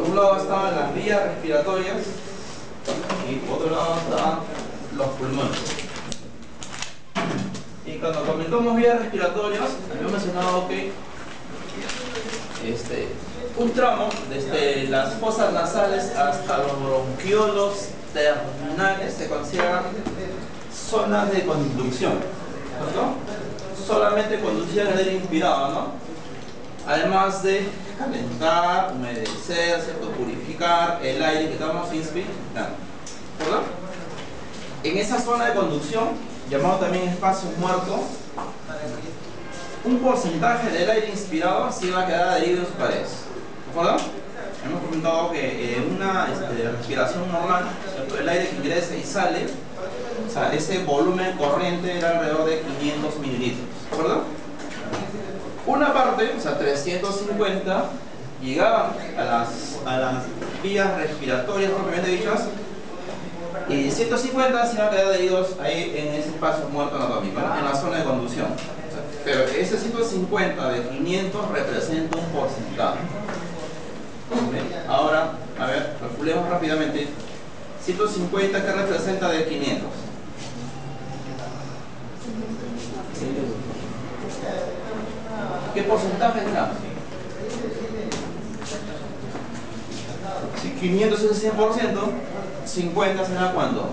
un lado estaban las vías respiratorias y por otro lado estaban los pulmones. Y cuando comentamos vías respiratorias, había mencionado que un tramo desde las fosas nasales hasta los bronquiolos terminales se consideran zonas de conducción, ¿cierto? Solamente conducían el aire inspirado, ¿no? Además de calentar, humedecer, ¿cierto? Purificar el aire que estamos inspirando, ¿verdad? En esa zona de conducción, llamado también espacio muerto, un porcentaje del aire inspirado sí va a quedar adherido en sus paredes, ¿de acuerdo? Hemos comentado que en una respiración normal, ¿cierto? El aire que ingresa y sale, o sea, ese volumen corriente era alrededor de 500 mililitros, ¿de acuerdo? Una parte, o sea, 350, llegaban a las vías respiratorias propiamente dichas, y 150 se iban a quedar adheridos ahí en ese espacio muerto anatómico, ¿no? En la zona de conducción. Pero ese 150 de 500 representa un porcentaje. Ahora, a ver, calculemos rápidamente. 150, ¿qué representa de 500? ¿Qué porcentaje será? Si 500 es el 100%, 50 será ¿cuánto?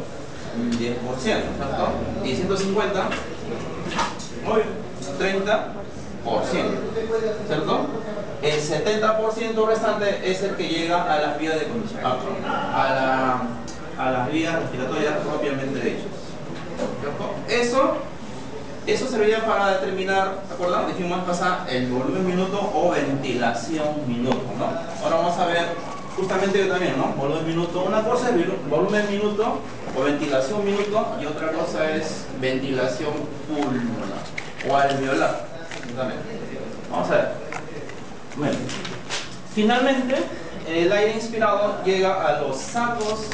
10%, ¿cierto? Y 150, muy 30%, ¿cierto? El 70% restante es el que llega a las vías de conducción, a las vías respiratorias propiamente dichas, ¿cierto? Eso serviría para determinar, ¿de acuerdo? Dijimos pasar el volumen minuto o ventilación minuto, ¿no? Ahora vamos a ver justamente yo también, ¿no? Volumen minuto. Una cosa es volumen minuto o ventilación minuto y otra cosa es ventilación pulmonar o alveolar. Vamos a ver. Bueno, finalmente el aire inspirado llega a los sacos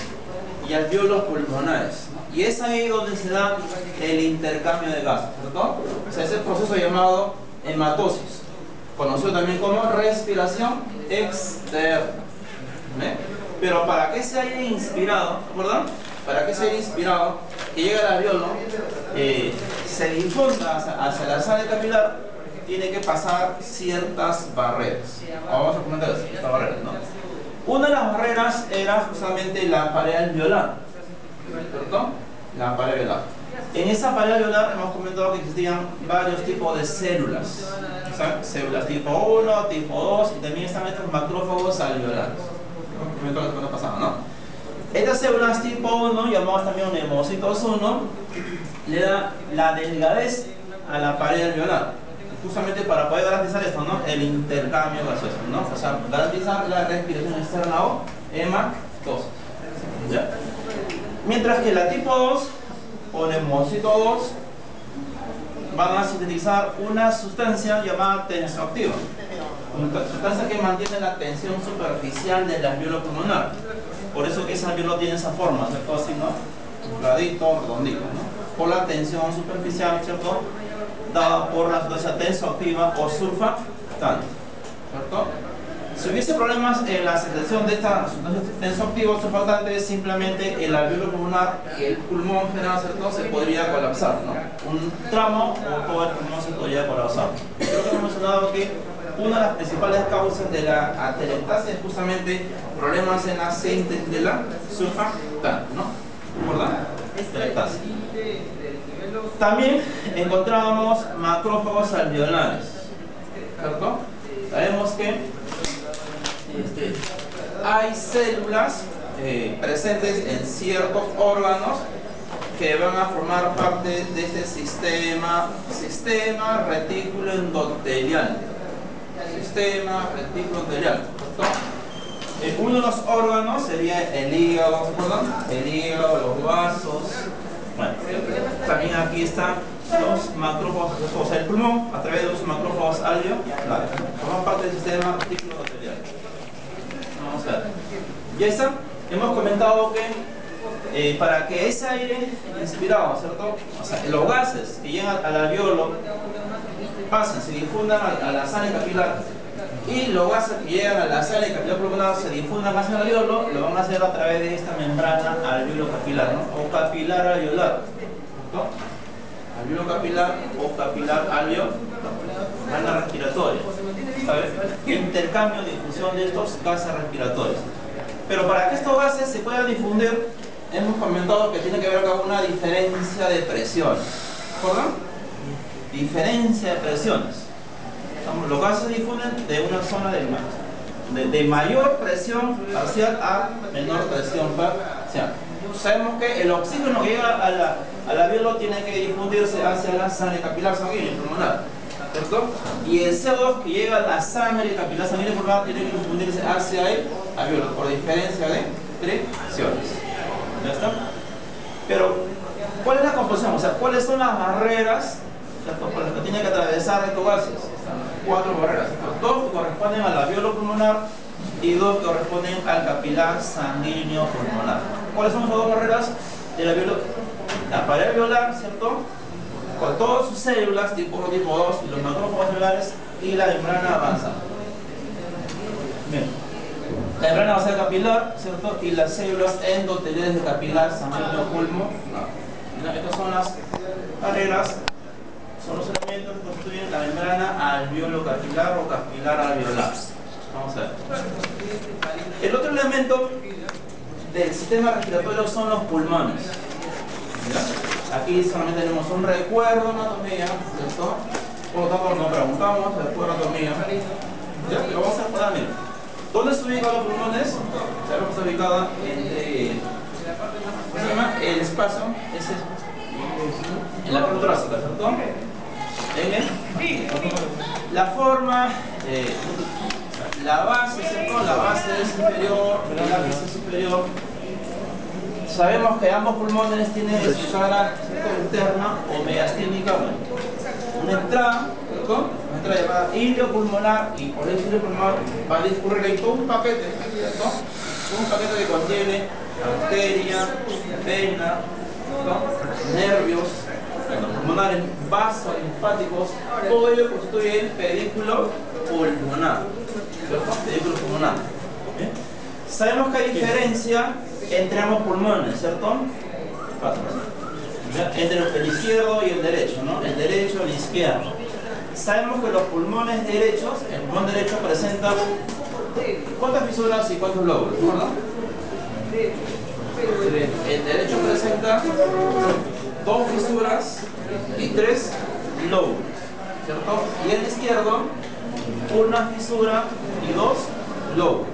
y alvéolos pulmonares, ¿no? Y es ahí donde se da el intercambio de gases, ¿cierto? O sea, ese proceso llamado hematosis, conocido también como respiración externa. Pero para que ese aire inspirado, ¿verdad? Para que ese aire inspirado que llega al alveolo se difunda hacia la sala capilar, tiene que pasar ciertas barreras. Vamos a comentar eso, estas barreras, ¿no? Una de las barreras era justamente la pared alveolar, ¿cierto? La pared alveolar. En esa pared alveolar hemos comentado que existían varios tipos de células, ¿sabes? Células tipo 1, tipo 2 y también están estos macrófagos alveolares. La semana pasada, ¿no? Estas células tipo 1, llamadas también neumocitos 1, le da la delgadez a la pared alveolar, justamente para poder garantizar esto, ¿no? El intercambio gaseoso, ¿no? O sea, garantizar la respiración externa o hematosis, ¿ya? Mientras que la tipo 2 o neumocito 2 van a sintetizar una sustancia llamada tensioactiva, una sustancia que mantiene la tensión superficial del alveolo pulmonar. Por eso que ese alveolo tiene esa forma, ¿cierto? Así, ¿no? Cuadradito, redondito, ¿no? Por la tensión superficial, ¿cierto? Dada por la sustancia tensioactiva o surfactante, ¿cierto? Si hubiese problemas en la secreción de esta sustancia tensioactiva o surfactante, simplemente el alveolo pulmonar y el pulmón general, ¿cierto? Se podría colapsar, ¿no? Un tramo o todo el pulmón se podría colapsar. Creo que hemos mencionado que una de las principales causas de la atelectasia es justamente problemas en la síntesis de la surfactante, ¿no? ¿Verdad? Atelectasia. También encontrábamos macrófagos alveolares, ¿cierto? Sabemos que hay células presentes en ciertos órganos que van a formar parte de este sistema retículo endotelial. Sistema retículo endotelial, ¿cierto? Uno de los órganos sería el hígado, ¿se acuerdan? El hígado, los vasos. Bueno, también aquí están los macrófagos, o sea, el pulmón a través de los macrófagos alveolares. Forman parte del sistema retículo endotelial. Vamos a ver. Ya está. Hemos comentado que para que ese aire inspirado, ¿cierto? O sea, los gases que llegan al alveolo pasen, se difundan a la sala capilar Y los gases que llegan a la sala y capilar pulmonar se difundan hacia el alveolo, lo van a hacer a través de esta membrana alveolo-capilar, ¿no? O capilar alveolar, ¿no? Alveolo-capilar o capilar alveolar, membrana respiratoria, ¿sabes? Intercambio, difusión de estos gases respiratorios. Pero para que estos gases se puedan difundir, hemos comentado que tiene que ver con una diferencia de presiones. ¿Recuerdan? Diferencia de presiones. Los gases se difunden de una zona de mayor presión parcial a menor presión parcial. Sabemos que el oxígeno que llega al alveolo tiene que difundirse hacia la sangre capilar sanguínea pulmonar, ¿cierto? Y el CO2 que llega a la sangre capilar sanguínea pulmonar tiene que difundirse hacia el alveolo por diferencia de presiones. ¿Ya está? Pero, ¿cuál es la composición? O sea, ¿cuáles son las barreras, ¿cierto?, por las que tiene que atravesar estos gases? 4 barreras, ¿cierto? 2 que corresponden al alveolo pulmonar y 2 que corresponden al capilar sanguíneo pulmonar. ¿Cuáles son esas 2 barreras del alveolo? La pared alveolar, ¿cierto?, con todas sus células tipo 1, tipo 2 y los macrófagos alveolares, y la membrana avanzada. Bien. La membrana basal capilar, ¿cierto? Y las células endoteliales de capilar sanguíneo pulmonar. Estas son las barreras, son los elementos que constituyen la membrana alveolo capilar o capilar alveolar. Vamos a ver. El otro elemento del sistema respiratorio son los pulmones. ¿Ya? Aquí solamente tenemos un recuerdo de anatomía, ¿cierto? Por lo tanto, nos preguntamos el recuerdo de anatomía. ¿Ya? Lo vamos a recordar, miren. ¿Dónde se ubican los pulmones? Sabemos que está ubicada entre ¿cómo se llama? El espacio, en la parte torácica, ¿cierto? La forma, la base, ¿cierto? La base es inferior, el ápice es superior. Sabemos que ambos pulmones tienen su cara interna o mediastínica, una entrada, ¿cierto? Una entrada llamada ilio pulmonar, y por ese ilio pulmonar va a discurrir ahí todo un paquete, ¿cierto? Un paquete que contiene arteria, vena, ¿no?, nervios pulmonares, vasos linfáticos, todo ello constituye el pedículo pulmonar, ¿cierto? Pedículo pulmonar. ¿Bien? Sabemos que hay diferencia entre ambos pulmones, ¿cierto? Entre el izquierdo y el derecho, ¿no? El derecho y el izquierdo. Sabemos que los pulmones derechos, el pulmón derecho presenta ¿cuántas fisuras y cuántos lóbulos? ¿Verdad? El derecho presenta 2 fisuras y 3 lóbulos, ¿cierto? Y el izquierdo, 1 fisura y 2 lóbulos.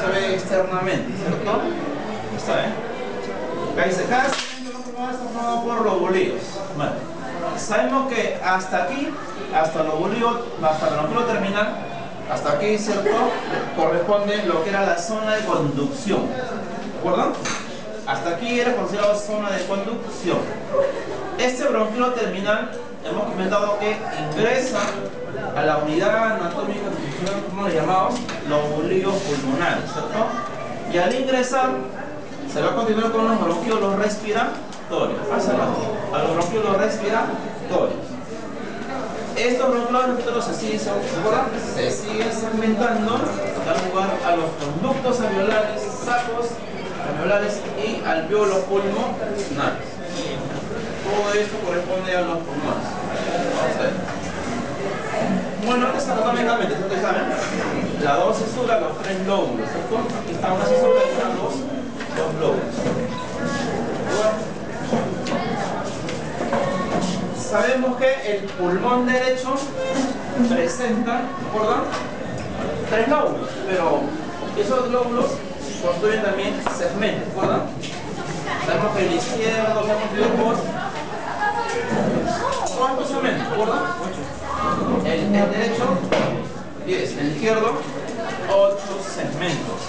Se ve externamente, ¿cierto? ¿Está bien? Ahí dice, cada segmento de los pulmones está formado por lobulillos. Vale. Sabemos que hasta aquí, hasta el lobulillo terminal, hasta aquí, ¿cierto?, corresponde lo que era la zona de conducción. ¿De acuerdo? Hasta aquí era considerado zona de conducción. Este bronquíolo terminal, hemos comentado que ingresa a la unidad anatómica funcional, como le llamamos, lobulillos pulmonares, ¿cierto? Y al ingresar, se va a continuar con los bronquiolos respiratorios. Hacia abajo, a los bronquiolos respiratorios. Estos bronquiolos respiratorios se siguen segmentando, dan lugar a los conductos alveolares, sacos alveolares y alveolos pulmonares. Todo esto corresponde a los pulmones. Vamos a ver. Bueno, antes anatómicamente, ustedes saben, la 2 cesura, los 3 lóbulos, ¿cierto? Aquí está una cesura y están dos lóbulos. Sabemos que el pulmón derecho presenta, ¿recuerdan?, 3 lóbulos, pero esos lóbulos construyen también segmentos, ¿recuerdan? Sabemos que el izquierdo se constituye por ¿cuántos segmentos? ¿Recuerdan? 8. El derecho 10, el izquierdo 8 segmentos.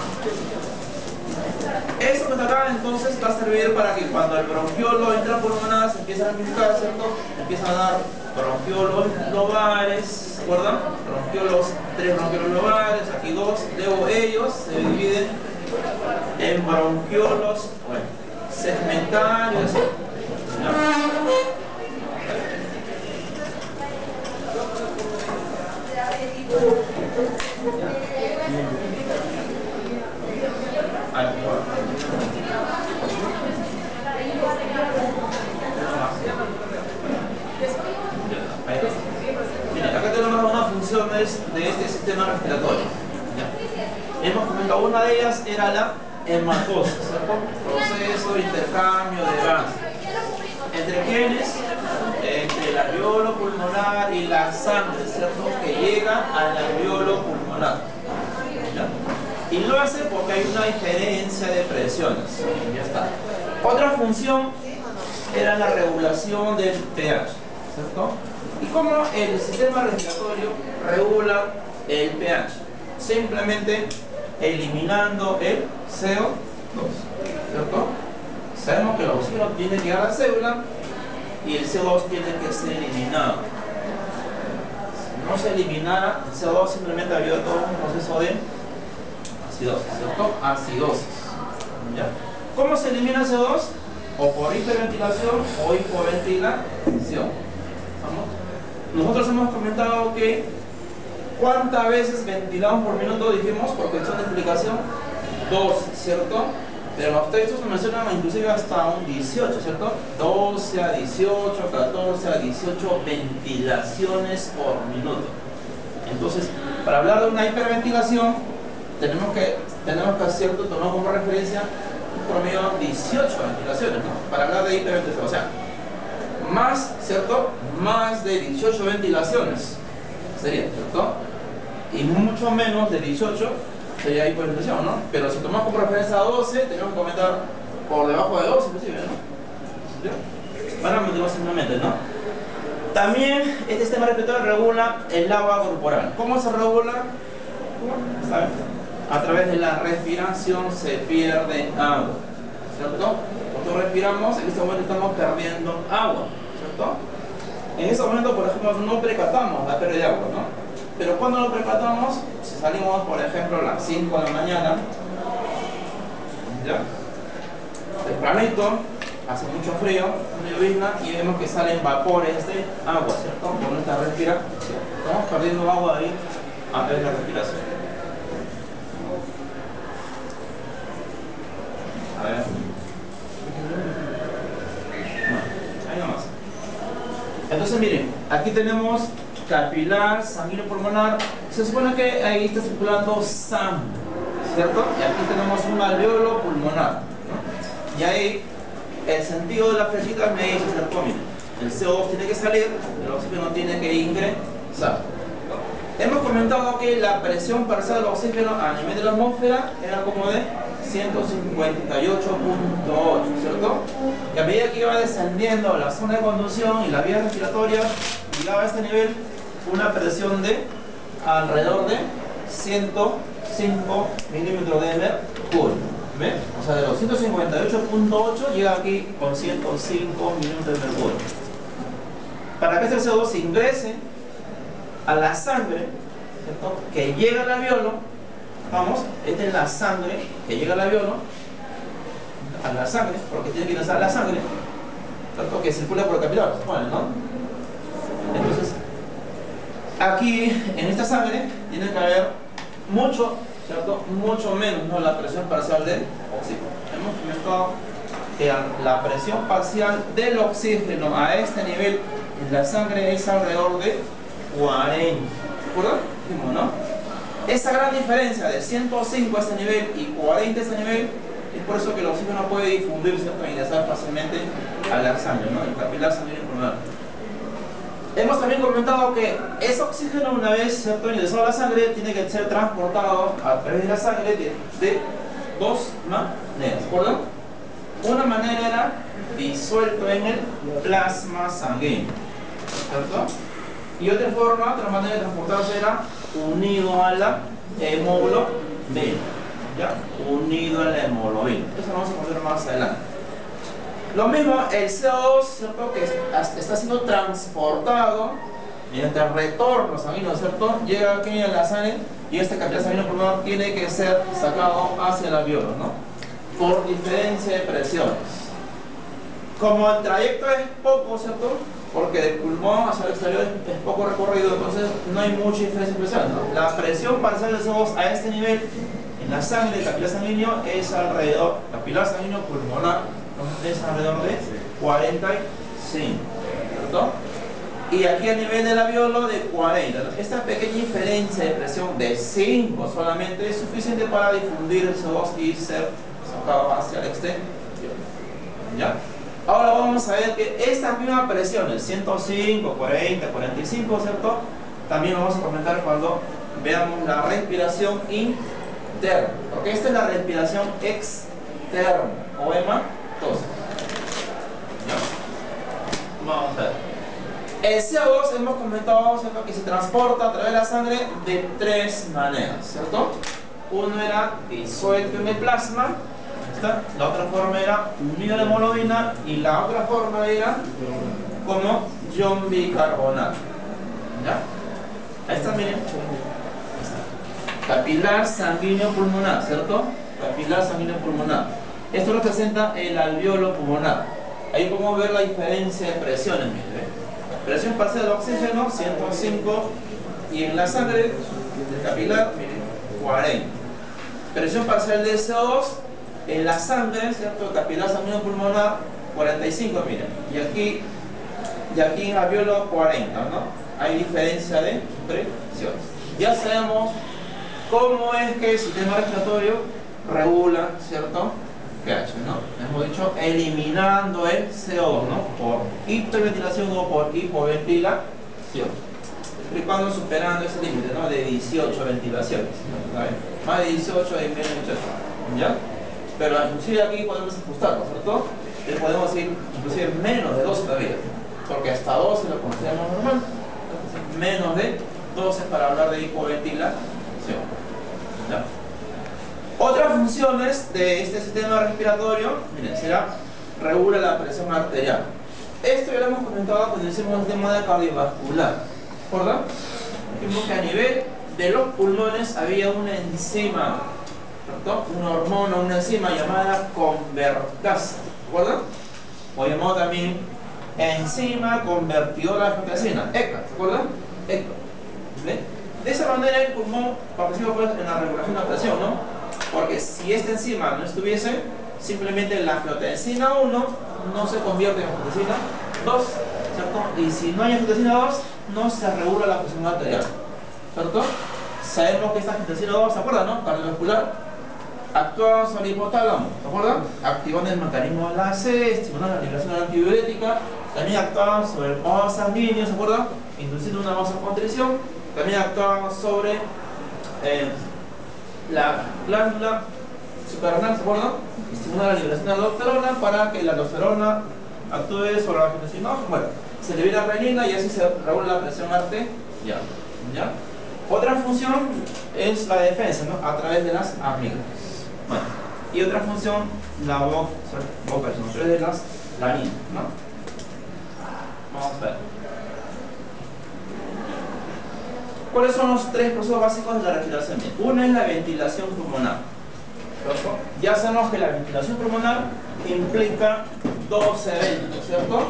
Eso que está acá entonces va a servir para que cuando el bronquiolo entra por pulmonar se empieza a ramificar, ¿cierto? Empiezan a dar bronquiolos lobares, ¿se acuerdan? 3 bronquiolos lobares, aquí 2, luego ellos se dividen en bronquiolos, bueno, segmentarios, ¿no? sistema respiratorio. ¿Ya? Hemos comentado, una de ellas era la hematosis, ¿cierto? Proceso de intercambio de gases. ¿Entre quiénes? Entre el alveolo pulmonar y la sangre, ¿cierto? Que llega al alveolo pulmonar. ¿Ya? Y lo hace porque hay una diferencia de presiones. Ya está. Otra función era la regulación del pH, ¿cierto? ¿Y cómo el sistema respiratorio regula el pH? Simplemente eliminando el CO2, ¿cierto? Sabemos que el oxígeno tiene que llegar a la célula y el CO2 tiene que ser eliminado. Si no se eliminara el CO2, simplemente habría todo un proceso de acidosis, ¿cierto? Acidosis. ¿Ya? ¿Cómo se elimina el CO2? O por hiperventilación o hipoventilación. ¿Vamos? Nosotros hemos comentado que ¿cuántas veces ventilamos por minuto? Dijimos, por cuestión de explicación, 2, ¿cierto? Pero los textos mencionan inclusive hasta un 18, ¿cierto? 12 a 18, 14 a 18 ventilaciones por minuto. Entonces, para hablar de una hiperventilación, tenemos que ¿cierto? Tomar como referencia un promedio de 18 ventilaciones, ¿no? Para hablar de hiperventilación, o sea, más, ¿cierto? Más de 18 ventilaciones sería, ¿cierto? Y mucho menos de 18 sería hiperventilación, ¿no? Pero si tomamos como referencia a 12, tenemos que aumentar por debajo de 12 inclusive, ¿no? ¿Ya? Para meterlo simplemente, ¿no? También este sistema respiratorio regula el agua corporal. ¿Cómo se regula? ¿Saben? A través de la respiración se pierde agua, ¿cierto? Cuando respiramos, en este momento estamos perdiendo agua, ¿cierto? En ese momento, por ejemplo, no percatamos la pérdida de agua, ¿no? Pero cuando lo percatamos, si salimos, por ejemplo, a las 5 de la mañana, ¿ya? Tempranito, hace mucho frío, una llovizna, y vemos que salen vapores de agua, ¿cierto? Por nuestra respiración. Estamos perdiendo agua ahí a través de la respiración. A ver. Ahí nomás. Entonces miren, aquí tenemos capilar, sanguíneo pulmonar. Se supone que ahí está circulando sangre, ¿cierto? Y aquí tenemos un alveolo pulmonar, ¿no? Y ahí el sentido de las flechitas me dice, ¿cierto? Miren, el CO2 tiene que salir, el oxígeno tiene que ingresar. Hemos comentado que la presión parcial del oxígeno a nivel de la atmósfera era como de 158.8, ¿cierto? Y a medida que iba descendiendo la zona de conducción y la vía respiratoria, llegaba a este nivel una presión de alrededor de 105 milímetros de mercurio. ¿Ven? O sea, de los 158.8 llega aquí con 105 milímetros de mercurio. Para que este CO2 ingrese a la sangre, ¿cierto? Que llega al alveolo, vamos, esta es la sangre que llega al alveolo, a la sangre, porque tiene que ingresar a la sangre, ¿cierto? Que circula por el capilar, se supone, ¿no? Entonces, aquí en esta sangre tiene que haber mucho, ¿cierto? Mucho menos, ¿no? La presión parcial del oxígeno. Hemos comentado que la presión parcial del oxígeno a este nivel en la sangre es alrededor de 40, ¿de acuerdo? Dijimos, ¿no? Esa gran diferencia de 105 a este nivel y 40 a este nivel es por eso que el oxígeno puede difundirse, ¿cierto? E ingresar fácilmente a la sangre, ¿no? El capilar sanguíneo pulmonar. Hemos también comentado que ese oxígeno, una vez, ¿cierto? Ingresado a la sangre, tiene que ser transportado a través de la sangre de dos maneras, ¿de acuerdo? Una manera era disuelto en el plasma sanguíneo, ¿cierto? Y otra manera de transportarse era unido a la hemoglobina, ¿ya? Unido a la hemoglobina. Eso lo vamos a conocer más adelante. Lo mismo, el CO2, ¿cierto? Que está siendo transportado mediante el retorno sanguíneo, ¿cierto? Llega aquí a la sangre y este capilar sanguíneo pulmonar tiene que ser sacado hacia el alveolo, ¿no? Por diferencia de presiones. Como el trayecto es poco, ¿cierto? Porque del pulmón hacia el exterior es poco recorrido, entonces no hay mucha diferencia de presión, ¿no? La presión parcial del CO2 a este nivel en la sangre del capilar sanguíneo es alrededor, capilar sanguíneo pulmonar, es alrededor de 45, ¿cierto? Y aquí a nivel del alveolo de 40. Esta pequeña diferencia de presión de 5 solamente es suficiente para difundir el CO2 y ser sacado hacia el exterior. ¿Ya? Ahora vamos a ver que esta misma presión, el 105, 40, 45, ¿cierto? También lo vamos a comentar cuando veamos la respiración interna. Porque esta es la respiración externa o hematosis. ¿Ya? Vamos a ver. El CO2 hemos comentado, ¿cierto?, que se transporta a través de la sangre de 3 maneras, ¿cierto? Uno era disuelto en el plasma, la otra forma era unido a la hemoglobina y la otra forma era como ion bicarbonato. ¿Ya? Ahí está, miren. Capilar sanguíneo pulmonar, ¿cierto? Capilar sanguíneo pulmonar. Esto representa el alveolo pulmonar. Ahí podemos ver la diferencia de presiones, miren. Presión parcial de oxígeno, 105, y en la sangre del capilar, miren, 40. Presión parcial de CO2 en la sangre, ¿cierto? Capilar sanguíneo pulmonar, 45, miren. Y aquí en alveolo 40, ¿no? Hay diferencia de presiones. Ya sabemos cómo es que el sistema respiratorio regula, ¿cierto?, pH, ¿no? Hemos dicho eliminando el CO2, ¿no?, por hiperventilación o por hipoventilación, siempre y cuando superando ese límite, ¿no?, de 18 ventilaciones, ¿no? Más de 18 y menos de 18, ¿ya? Pero inclusive aquí podemos ajustarlo, ¿cierto? Le podemos ir inclusive menos de 12 todavía, porque hasta 12 lo consideramos normal. Menos de 12 para hablar de hipoventilación, ¿ya? Otras funciones de este sistema respiratorio, miren, será regula la presión arterial. Esto ya lo hemos comentado cuando hicimos el tema de cardiovascular, ¿verdad? Dijimos que a nivel de los pulmones había una enzima, ¿cierto?, una hormona, una enzima llamada convertasa, ¿verdad? O llamado también enzima convertidora de angiotensina, ECA, ¿se acuerdan? ECA. ¿Ve? De esa manera el pulmón participa pues en la regulación de la presión, ¿no? Porque si esta enzima no estuviese, simplemente la angiotensina 1 no se convierte en angiotensina 2, ¿cierto? Y si no hay angiotensina 2, no se regula la presión arterial, ¿cierto? Sabemos que esta angiotensina 2, ¿se acuerdan, no? Cardiovascular, actúa sobre el hipotálamo, ¿se acuerdan? Activando el mecanismo de la C, estimulando la liberación antibiótica. También actuaban sobre el vaso sanguíneo, ¿se acuerdan?, induciendo una vasoconstricción. También actuaban sobre la glándula suprarrenal, ¿se acuerdan?, estimula la liberación de aldosterona para que la aldosterona actúe sobre la angiotensina. Bueno, se libera renina y así se regula la presión arterial. ¿Ya? Otra función es la defensa, ¿no?, a través de las amígdalas. Bueno, y otra función, la boca a través de las laminas, ¿no? Vamos a ver. ¿Cuáles son los 3 procesos básicos de la respiración? Uno es la ventilación pulmonar. ¿Cierto? Ya sabemos que la ventilación pulmonar implica 2 eventos, ¿cierto?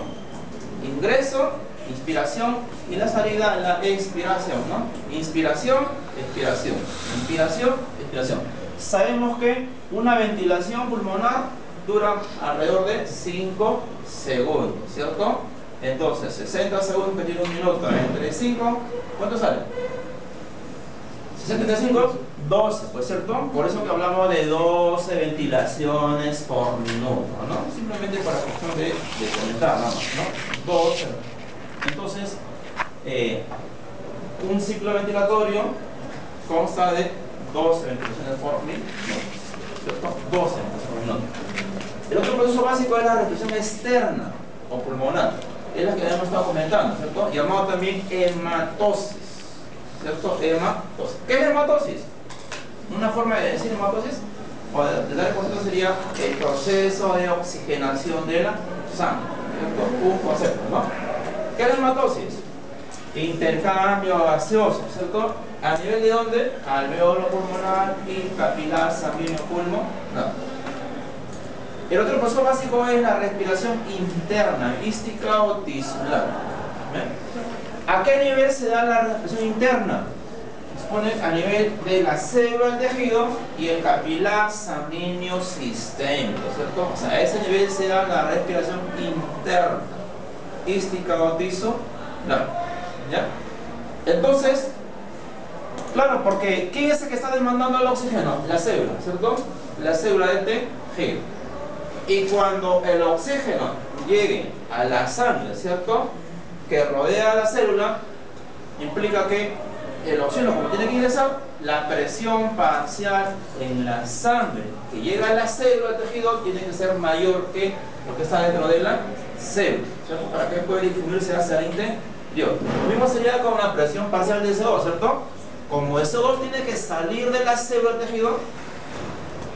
Ingreso, inspiración, y la salida, la expiración, ¿no? Inspiración, expiración. Inspiración, expiración. Sabemos que una ventilación pulmonar dura alrededor de 5 segundos, ¿cierto? Entonces, 60 segundos que tiene un minuto entre 5, ¿cuánto sale? 65, 12, pues, ¿cierto? Por eso que hablamos de 12 ventilaciones por minuto, ¿no? Simplemente para cuestión de comentar, nada más, ¿no? 12. Entonces, un ciclo ventilatorio consta de 12 ventilaciones por minuto, ¿cierto? 12 ventilaciones por minuto. El otro proceso básico es la respiración externa o pulmonar. Es la que hemos estado comentando, ¿cierto? Llamado también hematosis, ¿cierto? Hematosis. ¿Qué es hematosis? Una forma de decir hematosis, o de dar el concepto, sería el proceso de oxigenación de la sangre, ¿cierto? Un concepto, ¿no? ¿Qué es hematosis? Intercambio gaseoso, ¿cierto? ¿A nivel de dónde? Alveolo pulmonar y capilar sanguíneo pulmonar. El otro proceso básico es la respiración interna, ística o tisular. ¿A qué nivel se da la respiración interna? Se pone a nivel de la célula del tejido y el capilar sanguíneo sistémico, ¿cierto? O sea, a ese nivel se da la respiración interna, ística o tisular. Claro. ¿Ya? Entonces, claro, porque ¿quién es el que está demandando el oxígeno? La célula, ¿cierto? La célula de tejido. Y cuando el oxígeno llegue a la sangre, ¿cierto?, que rodea a la célula, implica que el oxígeno, como tiene que ingresar, la presión parcial en la sangre que llega a la célula del tejido tiene que ser mayor que lo que está dentro de la célula, ¿cierto?, para que pueda difundirse hacia el interior. Lo mismo sería con la presión parcial de CO2, ¿cierto? Como el CO2 tiene que salir de la célula del tejido,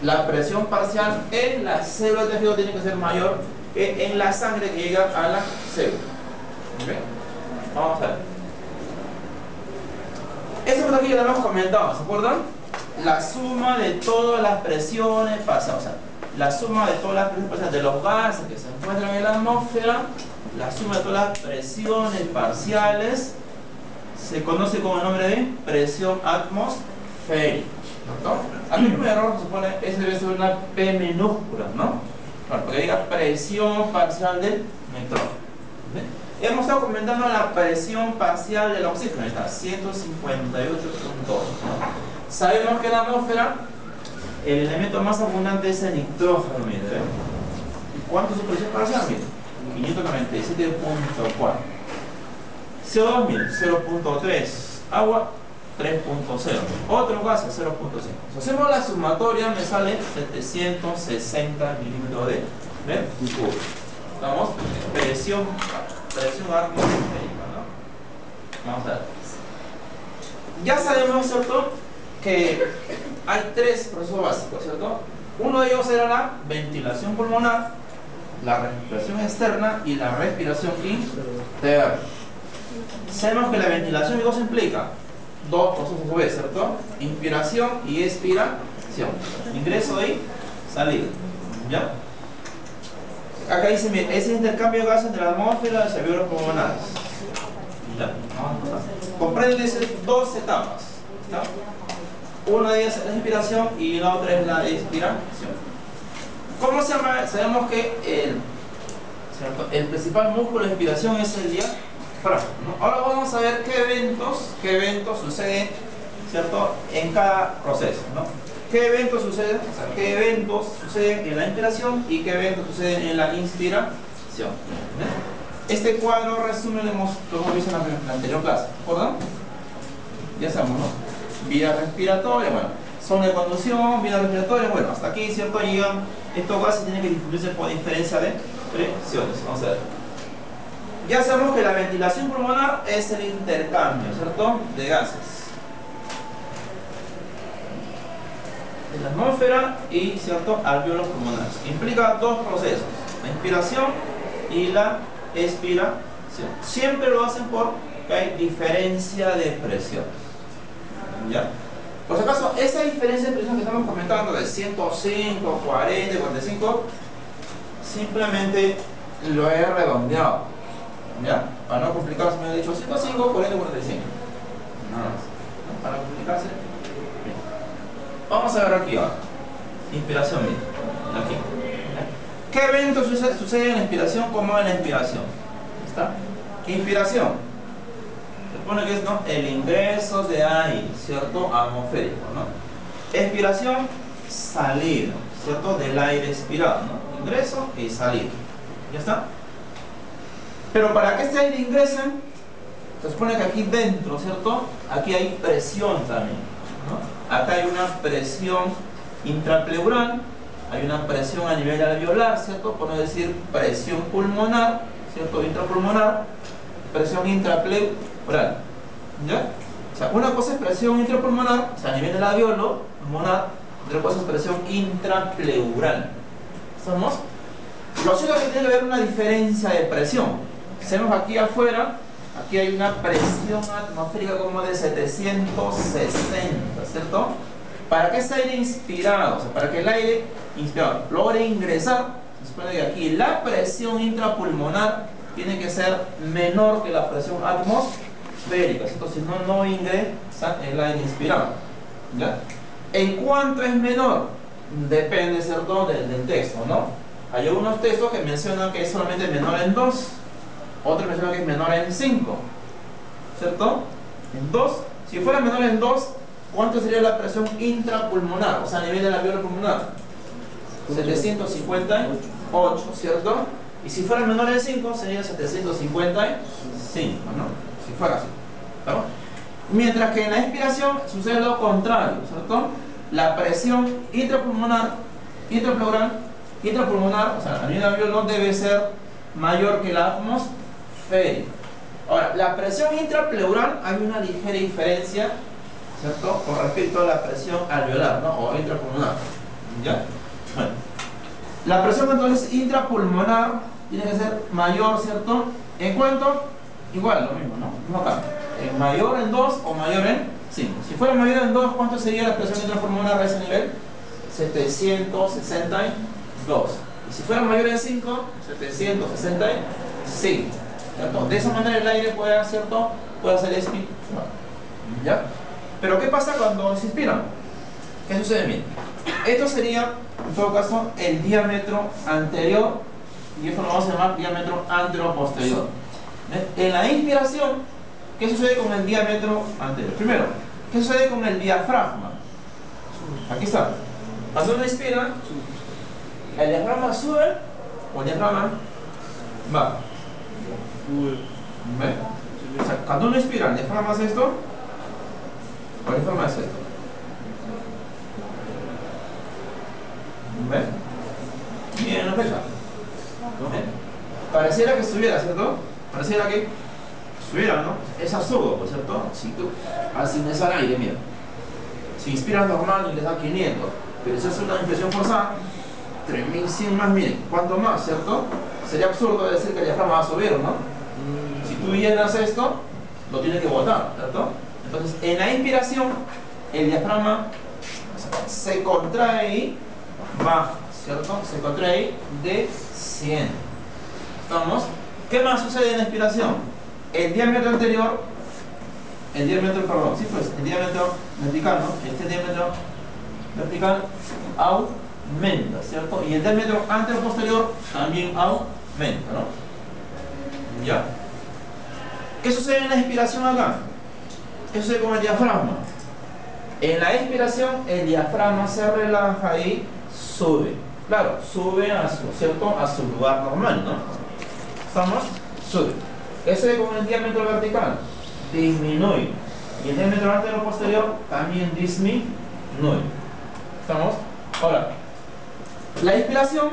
la presión parcial en la célula del tejido tiene que ser mayor que en la sangre que llega a la célula. ¿Okay? Vamos a ver. Esto por aquí ya lo hemos comentado, ¿se acuerdan? La suma de todas las presiones parciales, o sea, la suma de todas las presiones parciales de los gases que se encuentran en la atmósfera, la suma de todas las presiones parciales se conoce con el nombre de presión atmosférica. ¿No? Aquí el error se supone ese debe ser una P minúscula, ¿no? Bueno, porque diga presión parcial del nitrógeno. ¿Sí? Hemos estado comentando la presión parcial del oxígeno, ahí está, 158.8. ¿No? Sabemos que en la atmósfera el elemento más abundante es el nitrógeno, mire, ¿eh? ¿Y cuánto es su presión parcial? Mire, 597.4. CO2, mire, 0.3. Agua, 3.0. Otro gas, 0.5. Si hacemos la sumatoria, me sale 760 milímetros de cubo. Estamos, presión atmosférica, ¿no? Vamos a ver. Ya sabemos, ¿cierto?, que hay tres procesos básicos, ¿cierto? Uno de ellos era la ventilación pulmonar, la respiración externa y la respiración interna. Sabemos que la ventilación, ¿qué cosa implica? Dos procesos a su vez, ¿cierto? Inspiración y expiración. Ingreso y salida. ¿Ya? Acá dice, mire, ese intercambio de gases entre la atmósfera y los alvéolos pulmonares. ¿Ya? Comprende dos etapas. ¿Ya? Una de ellas es la inspiración y la otra es la expiración. ¿Cómo se llama? Sabemos que el principal músculo de expiración es el diafragma. ¿No? Ahora vamos a ver qué eventos suceden, ¿cierto?, en cada proceso, ¿no? ¿Qué eventos suceden? O sea, ¿qué eventos suceden en la inspiración y qué eventos suceden en la inspiración? Este cuadro resume lo hemos visto en la anterior clase, ¿recuerdan? Ya sabemos, ¿no? Vía respiratoria, bueno, zona de conducción, vía respiratoria, bueno, hasta aquí, ¿cierto? Llegan, estos gases tienen que distribuirse por diferencia de presiones. Vamos a ver. Ya sabemos que la ventilación pulmonar es el intercambio, ¿cierto?, de gases de la atmósfera y, ¿cierto?, alvéolos pulmonares. Implica dos procesos, la inspiración y la expiración. Siempre lo hacen porque hay diferencia de presión. ¿Ya? Por si acaso, esa diferencia de presión que estamos comentando de 105, 40, 45, simplemente lo he redondeado. ¿Ya? Para no complicarse, me he dicho 105, 40, 45. Nada más. ¿No? Para complicarse. Bien. Vamos a ver aquí ahora. Inspiración, mira. Aquí. ¿Ya? ¿Qué eventos suceden en la inspiración como en la expiración? ¿Está? Inspiración. Se supone que es, ¿no?, el ingreso de aire, ¿cierto?, atmosférico, ¿no? Expiración, salida, ¿cierto?, del aire expirado, ¿no? Ingreso y salida. ¿Ya está? Pero para que este aire ingrese, se supone que aquí dentro, ¿cierto?, aquí hay presión también, ¿no? Acá hay una presión intrapleural, hay una presión a nivel alveolar, ¿cierto?, por no decir presión pulmonar, ¿cierto?, intrapulmonar, presión intrapleural, ¿ya? O sea, una cosa es presión intrapulmonar, o sea, a nivel del alveolo pulmonar, otra cosa es presión intrapleural. ¿Estamos? Lo cierto es que tiene que haber una diferencia de presión. Hacemos aquí afuera, aquí hay una presión atmosférica como de 760, ¿cierto? Para que ese aire inspirado, o sea, para que el aire inspirado logre ingresar, se supone que aquí la presión intrapulmonar tiene que ser menor que la presión atmosférica, ¿cierto? Si no, no ingresa el aire inspirado. ¿Ya? ¿En cuánto es menor? Depende, ¿cierto?, del texto, ¿no? Hay algunos textos que mencionan que es solamente menor en 2. otra presión que es menor en 5, ¿cierto? En 2, si fuera menor en 2, ¿cuánto sería la presión intrapulmonar? O sea, a nivel de la alveolo pulmonar. 758, ¿cierto? Y si fuera menor en 5, sería 755, ¿no? Si fuera así, ¿no? Mientras que en la inspiración sucede lo contrario, ¿cierto? La presión intrapulmonar, o sea, a nivel de alveolo debe ser mayor que la atmosférica. Ahora, la presión intrapleural hay una ligera diferencia, ¿cierto? Con respecto a la presión alveolar, ¿no? O intrapulmonar, ¿ya? Bueno, la presión entonces intrapulmonar tiene que ser mayor, ¿cierto? ¿En cuánto? Igual, lo mismo, ¿no? No cambia. Mayor en 2 o mayor en 5. Si fuera mayor en 2, ¿cuánto sería la presión intrapulmonar a ese nivel? 762. Y si fuera mayor en 5, 765. ¿Cierto? De esa manera el aire puede, ¿cierto? Puede hacer expiración. ¿Ya? Pero ¿qué pasa cuando se inspira? ¿Qué sucede? Bien, esto sería, en todo caso, el diámetro anterior, y esto lo vamos a llamar diámetro antero-posterior. En la inspiración, ¿qué sucede con el diámetro anterior? Primero, ¿qué sucede con el diafragma? Aquí está. Cuando uno inspira, ¿el diafragma sube o el diafragma baja? ¿Ve? O sea, cuando uno inspira, ¿el diafragma hace esto? ¿O el diafragma hace esto? ¿Ve? Bien, no pesa. Pareciera que estuviera, ¿cierto? Pareciera que estuviera, ¿no? Es absurdo, ¿por cierto? Si tú al ingresar aire, mira, si inspiras normal y le da 500, pero si hace una inspiración forzada, 3100 más, miren, ¿cuánto más, cierto? Sería absurdo decir que el diafragma va a subir, ¿no? Si tú llenas esto, lo tienes que botar, ¿cierto? Entonces, en la inspiración, el diafragma se contrae y baja, ¿cierto? Se contrae de 100. ¿Estamos? ¿Qué más sucede en la inspiración? El diámetro anterior, el diámetro vertical, ¿no? Este diámetro vertical aumenta, ¿cierto? Y el diámetro antero-posterior también aumenta, ¿no? ¿Ya? ¿Qué sucede en la inspiración acá? ¿Qué sucede con el diafragma? En la inspiración, el diafragma se relaja y sube. Claro, sube a su, ¿cierto? A su lugar normal, ¿no? ¿Estamos? Sube. ¿Qué sucede con el diámetro vertical? Disminuye. Y el diámetro antero-posterior también disminuye. ¿Estamos? Ahora, la inspiración,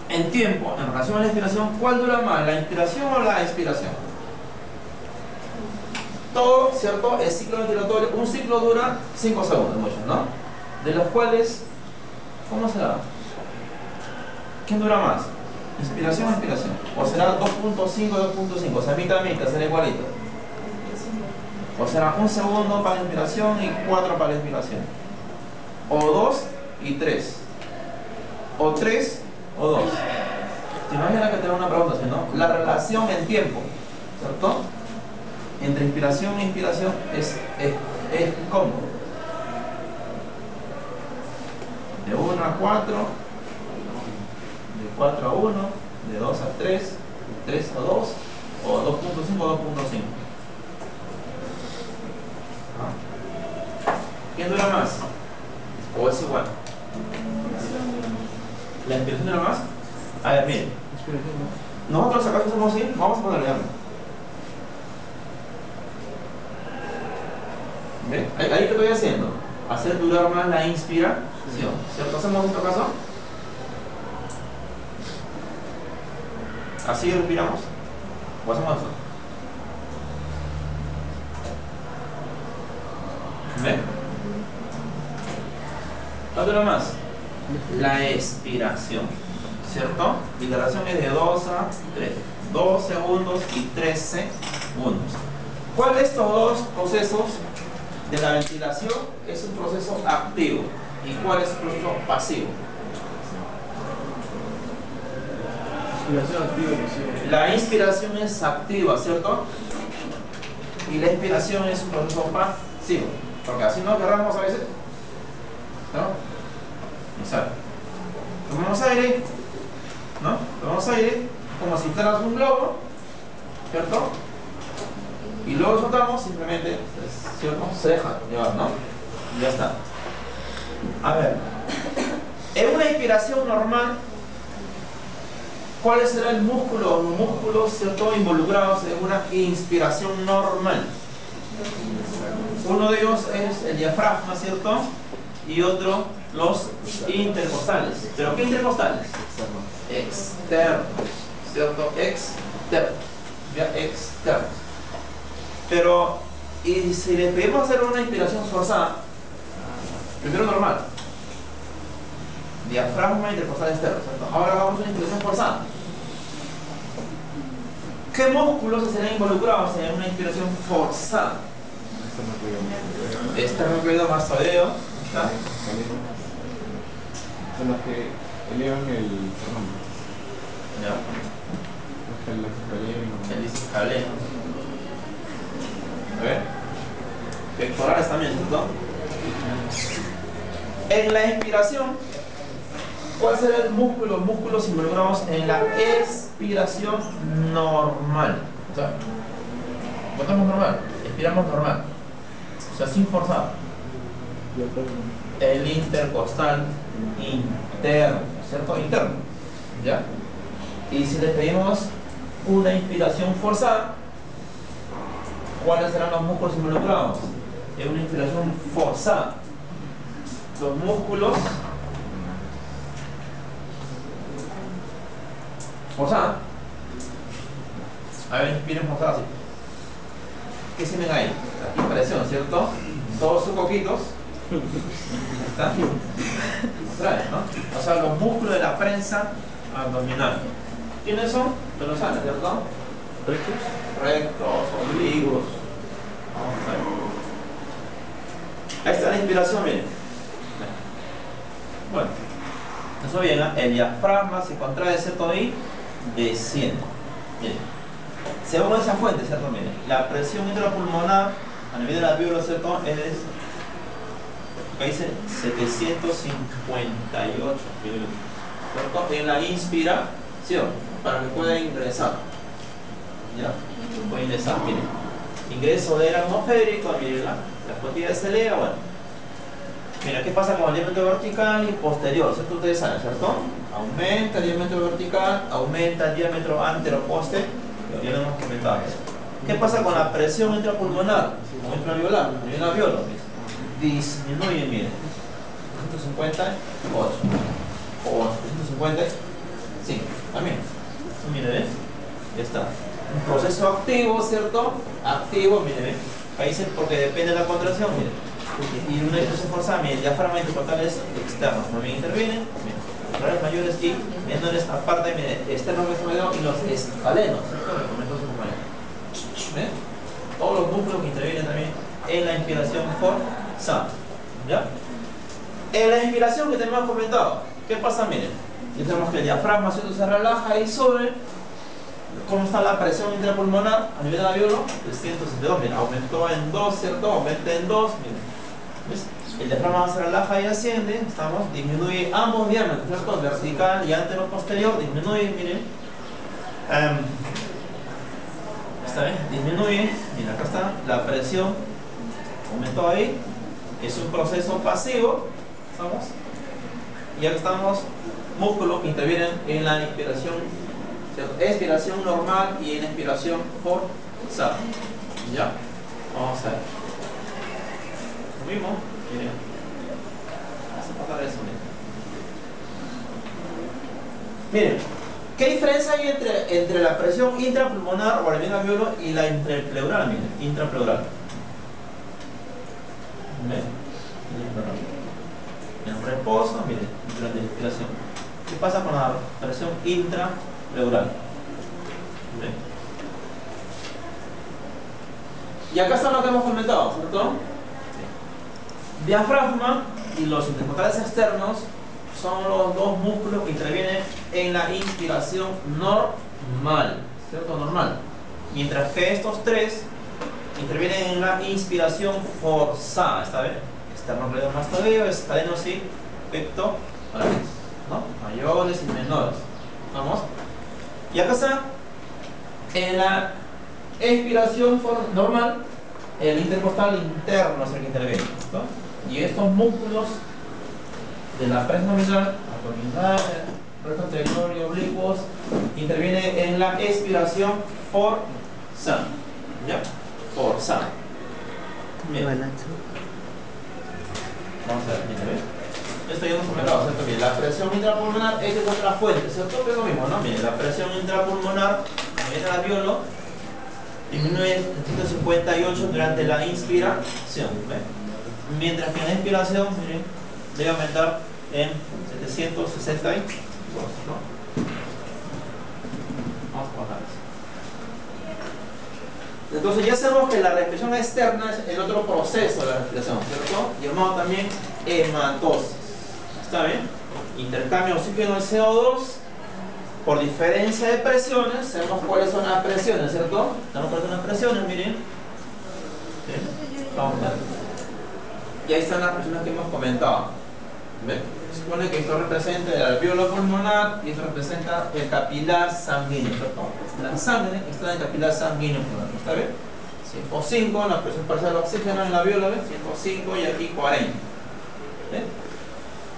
en tiempo, en relación a la inspiración, ¿cuál dura más? ¿La inspiración o la expiración? Todo, ¿cierto? El ciclo ventilatorio, un ciclo dura 5 segundos, muchos, ¿no? De los cuales, ¿cómo será? ¿Quién dura más? ¿Inspiración o expiración? ¿O será 2.5, 2.5? O sea, mitad, será igualito. O será 1 segundo para la inspiración y 4 para la expiración. O 2 y 3. O 3 o 2. ¿Te imaginas que te hago una pregunta así, no? La relación en tiempo, ¿cierto? Entre inspiración e inspiración es ¿cómo? De 1 a 4, de 4 a 1, de 2 a 3, de 3 a 2, o 2.5 o 2.5. ¿Quién dura más? ¿O es igual? ¿La inspiración dura más? A ver, miren. Nosotros acá hacemos así, vamos a ponerle algo. ¿Ve? Ahí que estoy haciendo, hacer durar más la inspiración, ¿cierto? ¿Hacemos en este caso? ¿Así respiramos? ¿O hacemos eso? ¿Ve? ¿Cuál dura más? La expiración, ¿cierto? Y la relación es de 2 a 3, 2 segundos y 3 segundos. ¿Cuál de estos dos procesos de la ventilación es un proceso activo y cuál es un proceso pasivo? Inspiración activa y pasiva. La inspiración es activa, ¿cierto? Y la expiración es un proceso pasivo, porque así no querramos a veces, ¿no? Tomamos aire, ¿no? Tomamos aire como si fueras un globo, ¿cierto? Y luego soltamos, simplemente, ¿cierto? Se deja llevar, ¿no? Y ya está. A ver, en una inspiración normal, ¿cuál será el músculo o los músculos, ¿cierto?, involucrados en una inspiración normal? Uno de ellos es el diafragma, ¿cierto? Y otro, los intercostales. ¿Pero qué intercostales? Externos, ¿cierto? Externos. Ya, externos. Pero, y si le pedimos hacer una inspiración forzada, primero normal. Diafragma, intercostal externo, ¿cierto? Ahora hagamos una inspiración forzada. ¿Qué músculos estarían involucrados en una inspiración forzada? Esternocleidomastoideo. ¿Está? Son los que elevan el fenómeno. Ya. El isquiotibial. A ver. Pectorales también, ¿cierto? En la inspiración, ¿cuál será el músculo? Los músculos involucrados en la expiración normal. O sea, botamos normal, expiramos normal. O sea, sin forzar. El intercostal interno, ¿cierto? Interno. ¿Ya? Y si le pedimos una inspiración forzada, ¿cuáles serán los músculos involucrados en una inspiración forzada? Los músculos forzada. A ver, inspiren forzada así. ¿Qué sienten ahí? La impresión, ¿cierto? Todos sus coquitos. ¿Está? Trae, ¿no? O sea, los músculos de la prensa abdominal. ¿Quiénes son? Dorsales, ¿cierto? Rectos, oblicuos. Vamos a ver. Ahí está la inspiración, miren. Bueno, eso bien, ¿eh? El diafragma se contrae, ¿cierto? Y desciende. Miren. Según esa fuente, ¿cierto? Miren, la presión intrapulmonar a nivel de la alveolo, ¿cierto? Es, acá dice 758 milímetros, ¿cierto? En la inspiración, para que pueda ingresar. ¿Ya? Puede ingresar, miren. Ingreso del aire atmosférico, miren, la cotilla se eleva, bueno. Mira, ¿qué pasa con el diámetro vertical y posterior? ¿Cierto? Ustedes saben, ¿cierto? Aumenta el diámetro vertical, aumenta el diámetro antero-posterior, ya lo hemos comentado. ¿Qué pasa con la presión intrapulmonar o intraalveolar? A nivel alveolo, disminuye, miren, 158 o 155, también. Miren, ¿ves? Ya está. Un proceso activo, ¿cierto? Activo, miren, ahí dice porque depende de la contracción, miren. Y una expresión forzada, miren, diafragma intercostales externos también intervienen, miren, contractores mayores y menores, aparte, miren, externos y los escalenos, ¿cierto? Lo comentó su compañero. ¿Ven? Todos los músculos que intervienen también en la inspiración forzada. ¿Ya? En la inspiración que tenemos comentado, ¿qué pasa? Miren, y tenemos que el diafragma, ¿cierto?, se relaja y sube. ¿Cómo está la presión intrapulmonar a nivel del alveolo? 362, miren, aumentó en 2, ¿cierto? Aumenta en 2, miren. ¿Ves? El diafragma se relaja y asciende, estamos, disminuye ambos diámetros, ¿cierto? Vertical y antero-posterior, disminuye, miren. ¿Está bien? Disminuye, miren, acá está, la presión aumentó ahí, es un proceso pasivo, ¿estamos? Y acá estamos, músculos que intervienen en la inspiración, ¿cierto? Expiración normal y en expiración forzada. Ya, vamos a ver. Lo mismo, miren. Vamos a pasar eso, miren. Miren, ¿qué diferencia hay entre la presión intrapulmonar o a nivel alveolo y la intrapleural? Miren, intrapleural. ¿Ven? En reposo, miren, durante la inspiración. ¿Qué pasa con la presión intrapleural? ¿Ven? Y acá está lo que hemos comentado, ¿cierto? Sí. Diafragma y los intercostales externos son los dos músculos que intervienen en la inspiración normal, ¿cierto? Normal. Mientras que estos tres intervienen en la inspiración forzada, ¿está bien? Esternocleidomastoideo, escalenos y pectorales, ¿no? Mayores y menores. ¿Vamos? Y acá está, en la expiración normal, el intercostal interno es el que interviene, ¿no? Y estos músculos de la prensa abdominal, recto anterior y oblicuos, interviene en la expiración forzada, ¿ya? Forzada. Bien. Vamos a ver, miren, esto ya hemos comentado, ¿cierto? Bien, la presión intrapulmonar, esta es otra fuente, ¿cierto? Pero es lo mismo, ¿no? Miren, la presión intrapulmonar, en el alveolo, disminuye en 158 durante la inspiración, ¿ven? Mientras que en la expiración, miren, debe aumentar en 762, ¿no? Vamos a bajar eso. Entonces ya sabemos que la respiración externa es el otro proceso de la respiración, ¿cierto? Llamado también hematosis. ¿Está bien? Intercambio de oxígeno al CO2 por diferencia de presiones. Sabemos cuáles son las presiones, ¿cierto? Sabemos cuáles son las presiones, miren. ¿Sí? Vamos a ver. Y ahí están las presiones que hemos comentado. ¿Ven? Se supone que esto representa el alveolo pulmonar y esto representa el capilar sanguíneo, ¿cierto? La sangre está en el capilar sanguíneo pulmonar, ¿está bien? 105, la presión parcial de oxígeno en la alveolo, ¿ven? 105 y aquí 40. ¿Ven?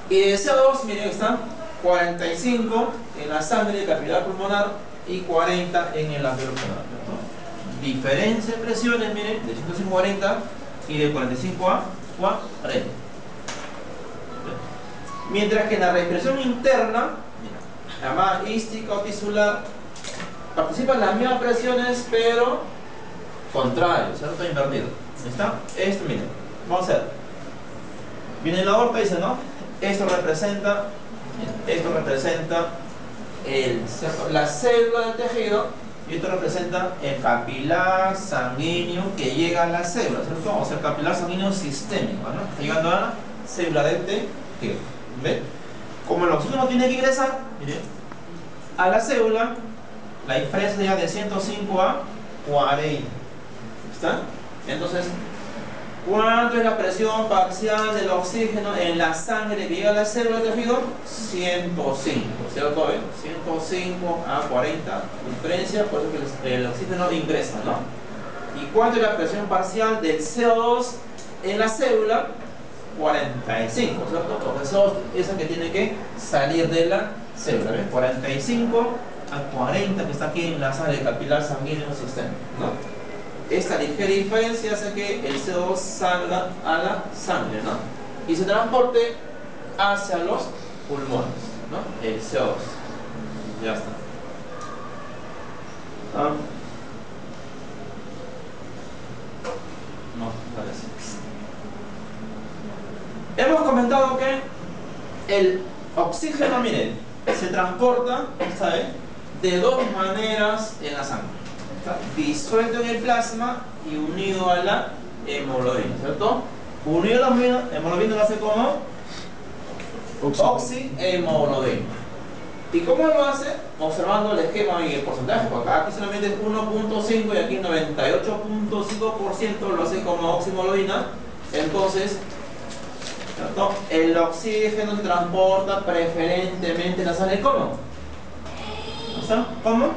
Y el CO2, miren, está 45 en la sangre capilar pulmonar y 40 en el alveolo pulmonar, ¿cierto? Diferencia de presiones, miren, de 140 y de 45 a 40. Mientras que en la respiración interna, llamada ística o tisular, participan las mismas presiones, pero contrario, ¿cierto? Invertido. ¿Está? Esto, miren, vamos a ver. Viene la aorta y dice, ¿no? Esto representa la célula del tejido y esto representa el capilar sanguíneo que llega a la célula, ¿cierto? O sea, el capilar sanguíneo sistémico, ¿no? Está llegando a la célula del tejido. ¿Ven? Como el oxígeno tiene que ingresar, miren, a la célula, la diferencia llega de 105 a 40. ¿Está? Entonces, ¿cuánto es la presión parcial del oxígeno en la sangre que llega a la célula del tejido? 105, ¿cierto? 105 a 40, diferencia, por eso que el oxígeno ingresa, ¿no? ¿Y cuánto es la presión parcial del CO2 en la célula? 45, ¿cierto? Porque eso es el que tiene que salir de la célula, ¿ves? 45 a 40 que está aquí en la sangre capilar sanguíneo sistémico, ¿no? Esta ligera diferencia hace que el CO2 salga a la sangre, ¿no? Y se transporte hacia los pulmones, ¿no? El CO2. Ya está. No, parece. Hemos comentado que el oxígeno, miren, se transporta, ¿sabe?, de dos maneras en la sangre. ¿Está? Disuelto en el plasma y unido a la hemoglobina, ¿cierto? Unido a la hemoglobina lo hace como oxihemoglobina. ¿Y cómo lo hace? Observando el esquema y el porcentaje, porque aquí solamente es 1.5 y aquí 98.5% lo hace como oxihemoglobina. Entonces, ¿cierto?, el oxígeno se transporta preferentemente en la sangre. ¿Cómo? ¿Está? ¿Cómo?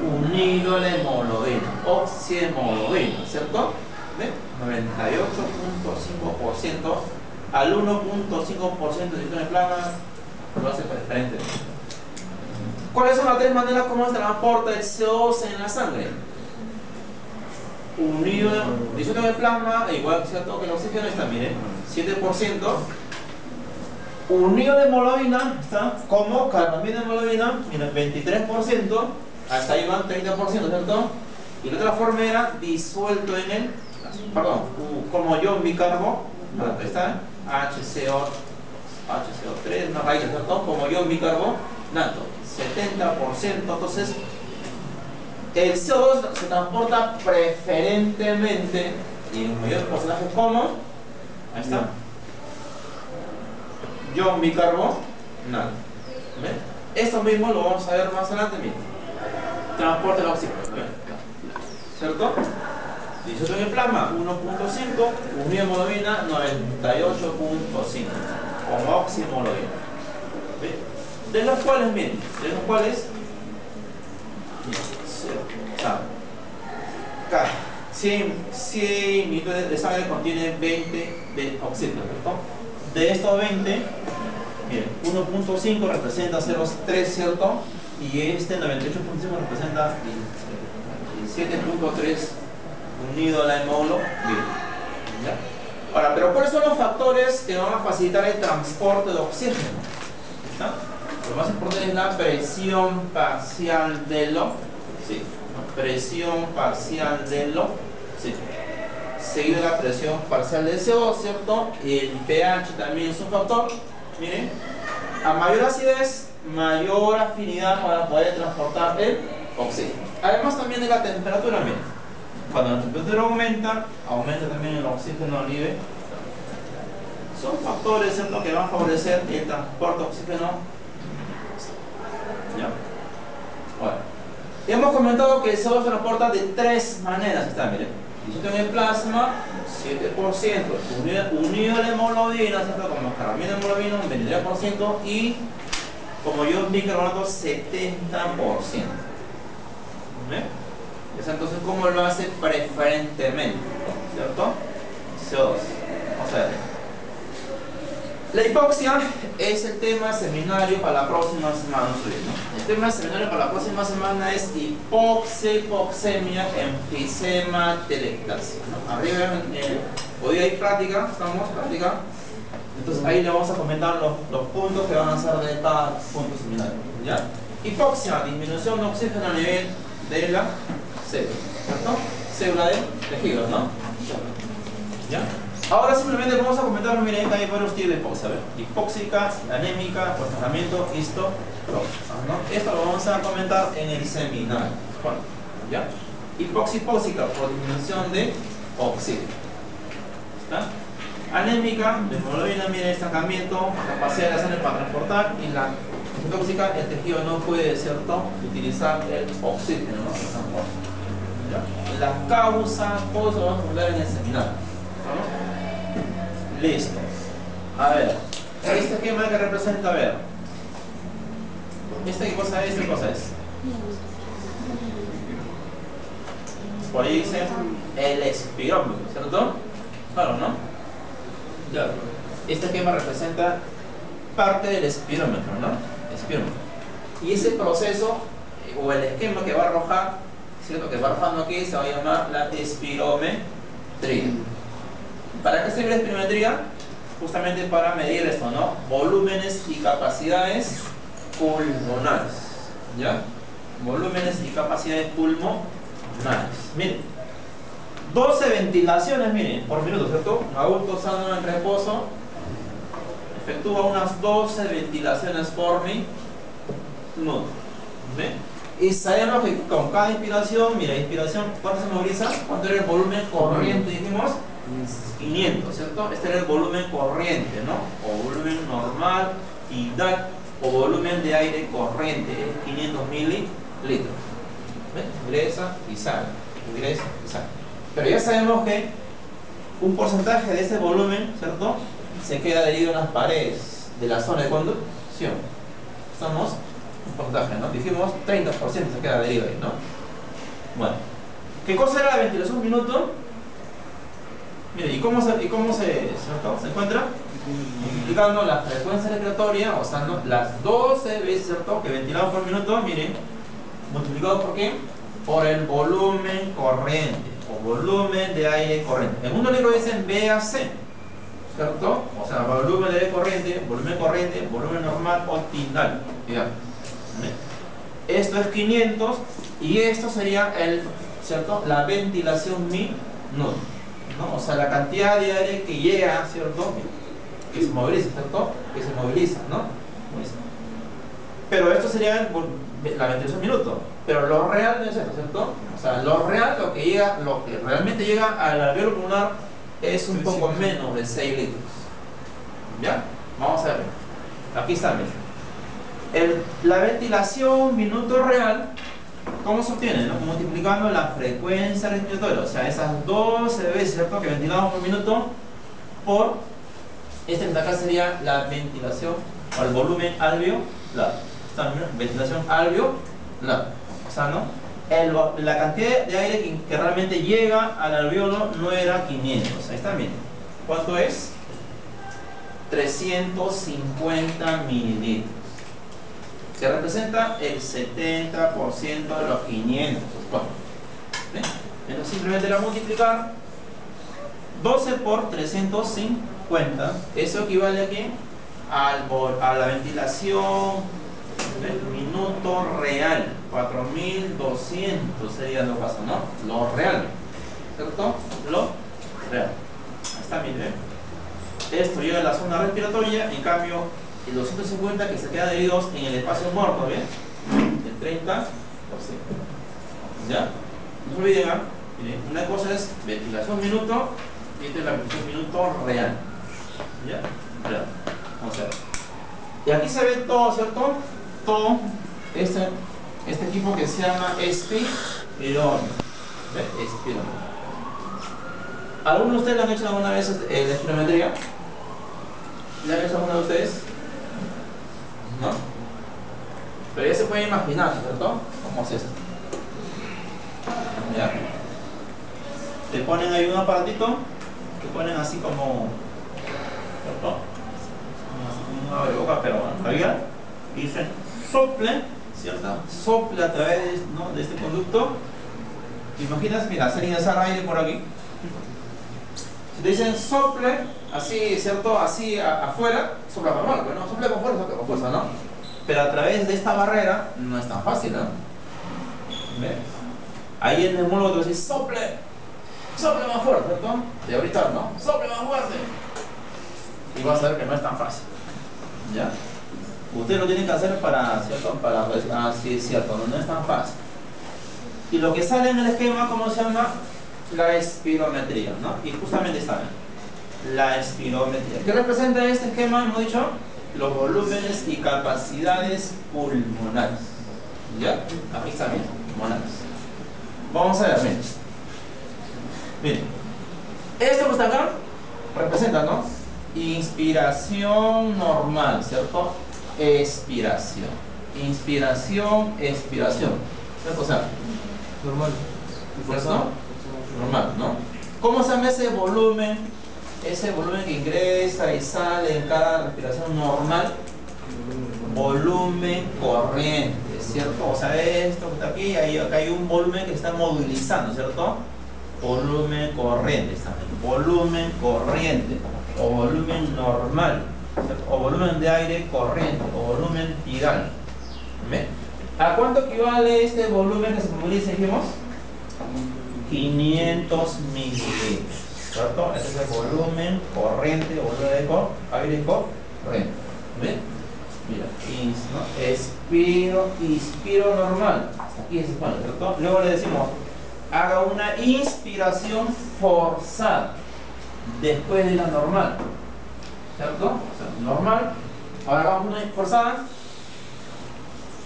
Unido a la hemoglobina, oxihemoglobina, ¿cierto? ¿Ven? 98.5% al 1.5% de el plasma lo hace preferentemente. ¿Cuáles son las tres maneras como se transporta el CO2 en la sangre? Unido, disuelto en el plasma, igual ¿cierto?, que el oxígeno está, miren, 7%. Unido de hemoglobina, ¿está? Como carbamida de hemoglobina, miren, 23%. Hasta ahí van 30%, ¿cierto? Y la otra forma era disuelto en el, perdón, como ion bicarbonato, ¿está? HCO3, una raíz, ¿cierto? Como ion bicarbonato, 70%. Entonces, el CO2 se transporta preferentemente y en un mayor porcentaje como, ahí está, ion bicarbonato. ¿Ven? Esto mismo lo vamos a ver más adelante, miren. Transporte el oxígeno, ¿cierto? Disuelto en el plasma 1.5, unido hemoglobina 98.5 como oxihemoglobina. De los cuales, miren, O sea, 100 mililitros de sangre contiene 20 de oxígeno, ¿cierto? De estos 20, miren, 1.5 representa 0.3, ¿cierto? Y este 98.5 representa 7.3 unido a la hemoglobina. ¿Ya? Ahora, pero ¿cuáles son los factores que van a facilitar el transporte de oxígeno? ¿Está? Lo más importante es la presión parcial del oxígeno. Presión parcial del oxígeno. Seguido de la presión parcial del CO2, ¿cierto? El pH también es un factor. Miren, a mayor acidez, mayor afinidad para poder transportar el oxígeno. Además también de la temperatura, miren. Cuando la temperatura aumenta, aumenta también el oxígeno libre. Son factores, ¿cierto?, que van a favorecer el transporte de oxígeno. ¿Ya? Bueno, hemos comentado que el CO2 se transporta de tres maneras. Está, miren. En el plasma, 7%, unido a la hemoglobina, ¿cierto?, como carbohidrato de hemoglobina, un 23%, y como yo bicarbonato, 70%. ¿Ven? Entonces, ¿cómo lo hace preferentemente? ¿Cierto? CO2. Vamos a ver. La hipoxia es el tema seminario para la próxima semana, ¿no? El tema seminario para la próxima semana es hipoxia, hipoxemia, enfisema, telectasia, ¿no? Arriba, hoy hay práctica, estamos práctica. Entonces ahí le vamos a comentar los puntos que van a ser de cada punto seminario, ¿ya? Hipoxia, disminución de oxígeno a nivel de la célula, ¿cierto? Célula del tejido, ¿no? ¿Ya? Ahora simplemente vamos a comentar, miren, que hay varios tipos de hipoxia, ¿ver? Hipóxica, anémica, por tratamiento, histológica, ¿no? Esto lo vamos a comentar en el seminario. Bueno, ¿ya? Hipóxica por disminución de oxígeno. ¿Está? Anémica, de hemoglobina, miren, estancamiento, capacidad de la sangre para transportar, y la tóxica, el tejido no puede, ¿cierto?, utilizar el oxígeno, ¿no? ¿Ya? Las causas, todo eso lo vamos a hablar en el seminario. ¿No? Listo. A ver, ¿este esquema que representa? A ver, ¿esta qué cosa es? ¿Qué cosa es? Por ahí dice el espirómetro, ¿cierto? Claro, ¿no? Ya. Este esquema representa parte del espirómetro, ¿no? Espirómetro. Y ese proceso, o el esquema que va a arrojar, ¿cierto?, que va arrojando aquí, se va a llamar la espirometría. ¿Para qué sirve la espirometría? Justamente para medir esto, ¿no? Volúmenes y capacidades pulmonares. ¿Ya? Volúmenes y capacidades pulmonares. Miren, 12 ventilaciones, miren, por minuto, ¿cierto? Un adulto sano en reposo efectúa unas 12 ventilaciones por minuto. ¿Ven? Y sabemos que con cada inspiración, mira, inspiración, ¿cuánto se moviliza? ¿Cuánto era el volumen corriente? Dijimos 500, ¿cierto? Este era el volumen corriente, ¿no? O volumen normal, tidal, o volumen de aire corriente, es 500 mililitros. ¿Ven? Ingresa y sale, ingresa y sale. Pero ya sabemos que un porcentaje de este volumen, ¿cierto?, se queda adherido en las paredes de la zona de conducción. Estamos un porcentaje, ¿no? Dijimos 30% se queda adherido ahí, ¿no? Bueno, ¿qué cosa era la ventilación un minuto? Mire, ¿y cómo se encuentra? Multiplicando la frecuencia respiratoria, o sea, ¿no?, las 12 veces, ¿cierto?, que ventilamos por minuto, miren, multiplicado por qué? Por el volumen corriente, o volumen de aire corriente. En un libro dicen VAC, ¿cierto? O sea, volumen de aire corriente, volumen normal o tidal. Esto es 500 y esto sería ¿cierto?, la ventilación minuto, ¿no? O sea, la cantidad de aire que llega, ¿cierto?, que se moviliza, ¿cierto?, que se moviliza, ¿no? Pero esto sería la ventilación minuto. Pero lo real no es esto, ¿cierto? O sea, lo real, lo que realmente llega al alveolo pulmonar es un poco menos de 6 litros. ¿Ya? Vamos a ver. Aquí está, miren. La ventilación minuto real, ¿cómo se obtiene? ¿No? Multiplicando la frecuencia respiratoria. O sea, esas 12 veces, ¿cierto?, que ventilamos por minuto por este que acá sería la ventilación o el volumen alveolar. Ventilación alveolar. O sea, ¿no? La cantidad de aire que realmente llega al alveolo no era 500. Ahí está, miren. ¿Cuánto es? 350 mililitros. Que representa el 70% de los 500. Bueno, ¿ven? Entonces simplemente la multiplicar 12 por 350. Eso equivale a ¿qué? A la ventilación del minuto real. 4200 sería lo caso, ¿no? Lo real, ¿cierto? Lo real. Ahí está, miren. Esto llega a la zona respiratoria, en cambio el 250 que se quedan adheridos en el espacio muerto, ¿ven? El 30%. ¿Ya? No se olviden, ¿ah? Miren, una cosa es ventilación minuto y esta es la ventilación minuto real. ¿Ya? Real. Vamos a ver. Y aquí se ve todo, ¿cierto? Todo este equipo que se llama espirómetro. Espirómetro. ¿Algunos de ustedes lo han hecho alguna vez la espirometría? ¿La han hecho alguna de ustedes? ¿No? Pero ya se puede imaginar, ¿cierto? ¿Cómo es esto? ¿Ya? Te ponen ahí un aparatito, te ponen así como, ¿cierto? Así como una boca, pero todavía, y dicen sople, ¿cierto? Sople a través, ¿no?, de este conducto. ¿Te imaginas? Mira, hacer ingresar aire por aquí. Si te dicen sople, así, ¿cierto? Así afuera, sopla con fuerza, ¿no? Sopla con fuerza, ¿no? Pero a través de esta barrera no es tan fácil, ¿no? ¿Ves? Ahí en el neumólogo te dice sople más fuerte, ¿cierto? De ahorita, ¿no? Sople más fuerte. Y vas a ver que no es tan fácil. ¿Ya? Ustedes lo tienen que hacer para, ¿cierto? Para, pues, sí, es cierto, no es tan fácil. Y lo que sale en el esquema, ¿cómo se llama? La espirometría, ¿no? Y justamente está bien. La espirometría. ¿Qué representa este esquema? Hemos dicho los volúmenes y capacidades pulmonares. ¿Ya? Aquí está bien, pulmonares. Vamos a ver, miren. Miren. Esto que está acá representa, ¿no? Inspiración normal, ¿cierto? Expiración. Inspiración, expiración. ¿Cierto? O sea, Normal. ¿cierto? Normal, ¿no? ¿Cómo se llama ese volumen? Ese volumen que ingresa y sale en cada respiración normal. Volumen corriente, ¿cierto? O sea, esto que está aquí, acá hay un volumen que está movilizando, ¿cierto? Volumen corriente, está bien. Volumen corriente, o volumen normal, ¿cierto? O volumen de aire corriente, o volumen tidal. ¿Ven? ¿A cuánto equivale este volumen que se moviliza, dijimos? 500 mililitros, ¿cierto? Ese es el volumen corriente, volumen de aire corriente. ¿Ven? Mira, ¿no? Inspiro normal. Hasta aquí es bueno, ¿cierto? Luego le decimos, haga una inspiración forzada después de la normal, ¿cierto? O sea, normal. Ahora hagamos una forzada,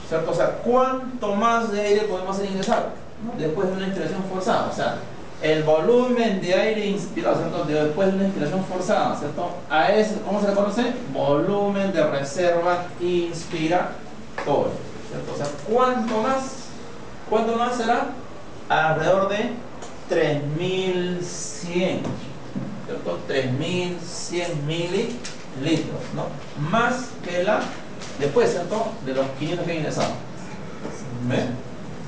¿cierto? O sea, ¿cuánto más de aire podemos hacer ingresar, ¿no?, después de una inspiración forzada? O sea, el volumen de aire inspirado, ¿cierto?, después de una inspiración forzada, ¿cierto? A ese, ¿cómo se le conoce? Volumen de reserva inspiratorio, ¿cierto? O sea, ¿cuánto más será? Alrededor de 3100, ¿cierto? 3100 mililitros, ¿no? Más que la después, ¿cierto?, de los 500 que he ingresado. ¿Ven?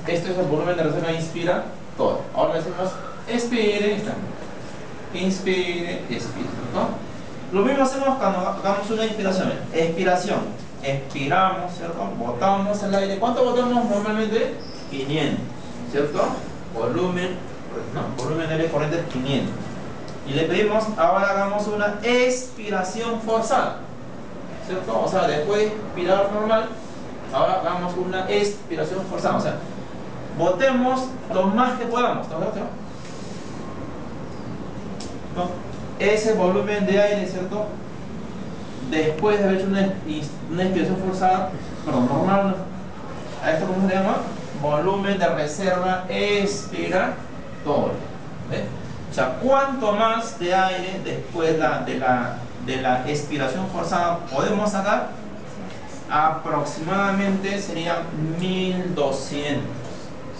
Esto es el volumen de reserva inspiratorio. Ahora decimos expire, inspire, expire, ¿no? Lo mismo hacemos cuando hagamos una inspiración. Expiración. Expiramos, ¿cierto? Botamos el aire. ¿Cuánto botamos normalmente? 500, ¿cierto? Volumen, ¿no? Volumen de aire corriente 500. Y le pedimos, ahora hagamos una expiración forzada, ¿cierto? O sea, después de expirar normal, ahora hagamos una expiración forzada. O sea, botemos lo más que podamos, ¿no? Ese volumen de aire, ¿cierto? Después de haber hecho una expiración forzada, perdón, normal, a esto ¿cómo se llama? Volumen de reserva expiratoria. ¿Ves? O sea, ¿cuánto más de aire después de la expiración forzada podemos sacar? Aproximadamente serían 1200.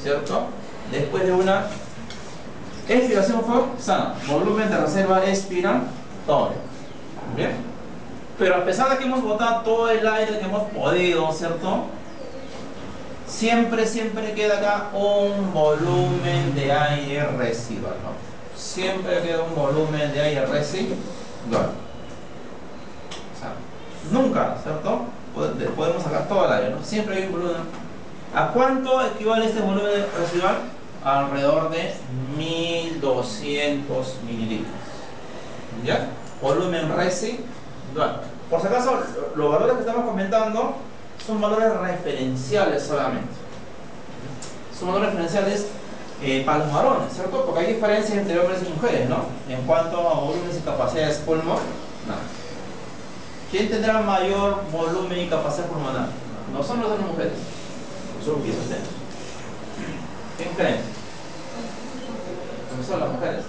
¿cierto? Después de una expiración forzada, volumen de reserva expiratorio. ¿Bien? Pero a pesar de que hemos botado todo el aire que hemos podido, ¿cierto? Siempre queda acá un volumen de aire residual, ¿no? Siempre queda un volumen de aire residual. O sea, nunca, ¿cierto? Podemos sacar todo el aire, ¿no? Siempre hay un volumen. ¿A cuánto equivale este volumen residual? Alrededor de 1200 mililitros. ¿Ya? Volumen residual. Por si acaso, los valores que estamos comentando son valores referenciales solamente. Son valores referenciales para los varones, ¿cierto? Porque hay diferencias entre hombres y mujeres, ¿no? En cuanto a volúmenes y capacidades pulmonares. ¿Quién tendrá mayor volumen y capacidad pulmonar? ¿Los hombres o las mujeres? Los hombres. ¿Quién creen? ¿Cómo son las mujeres?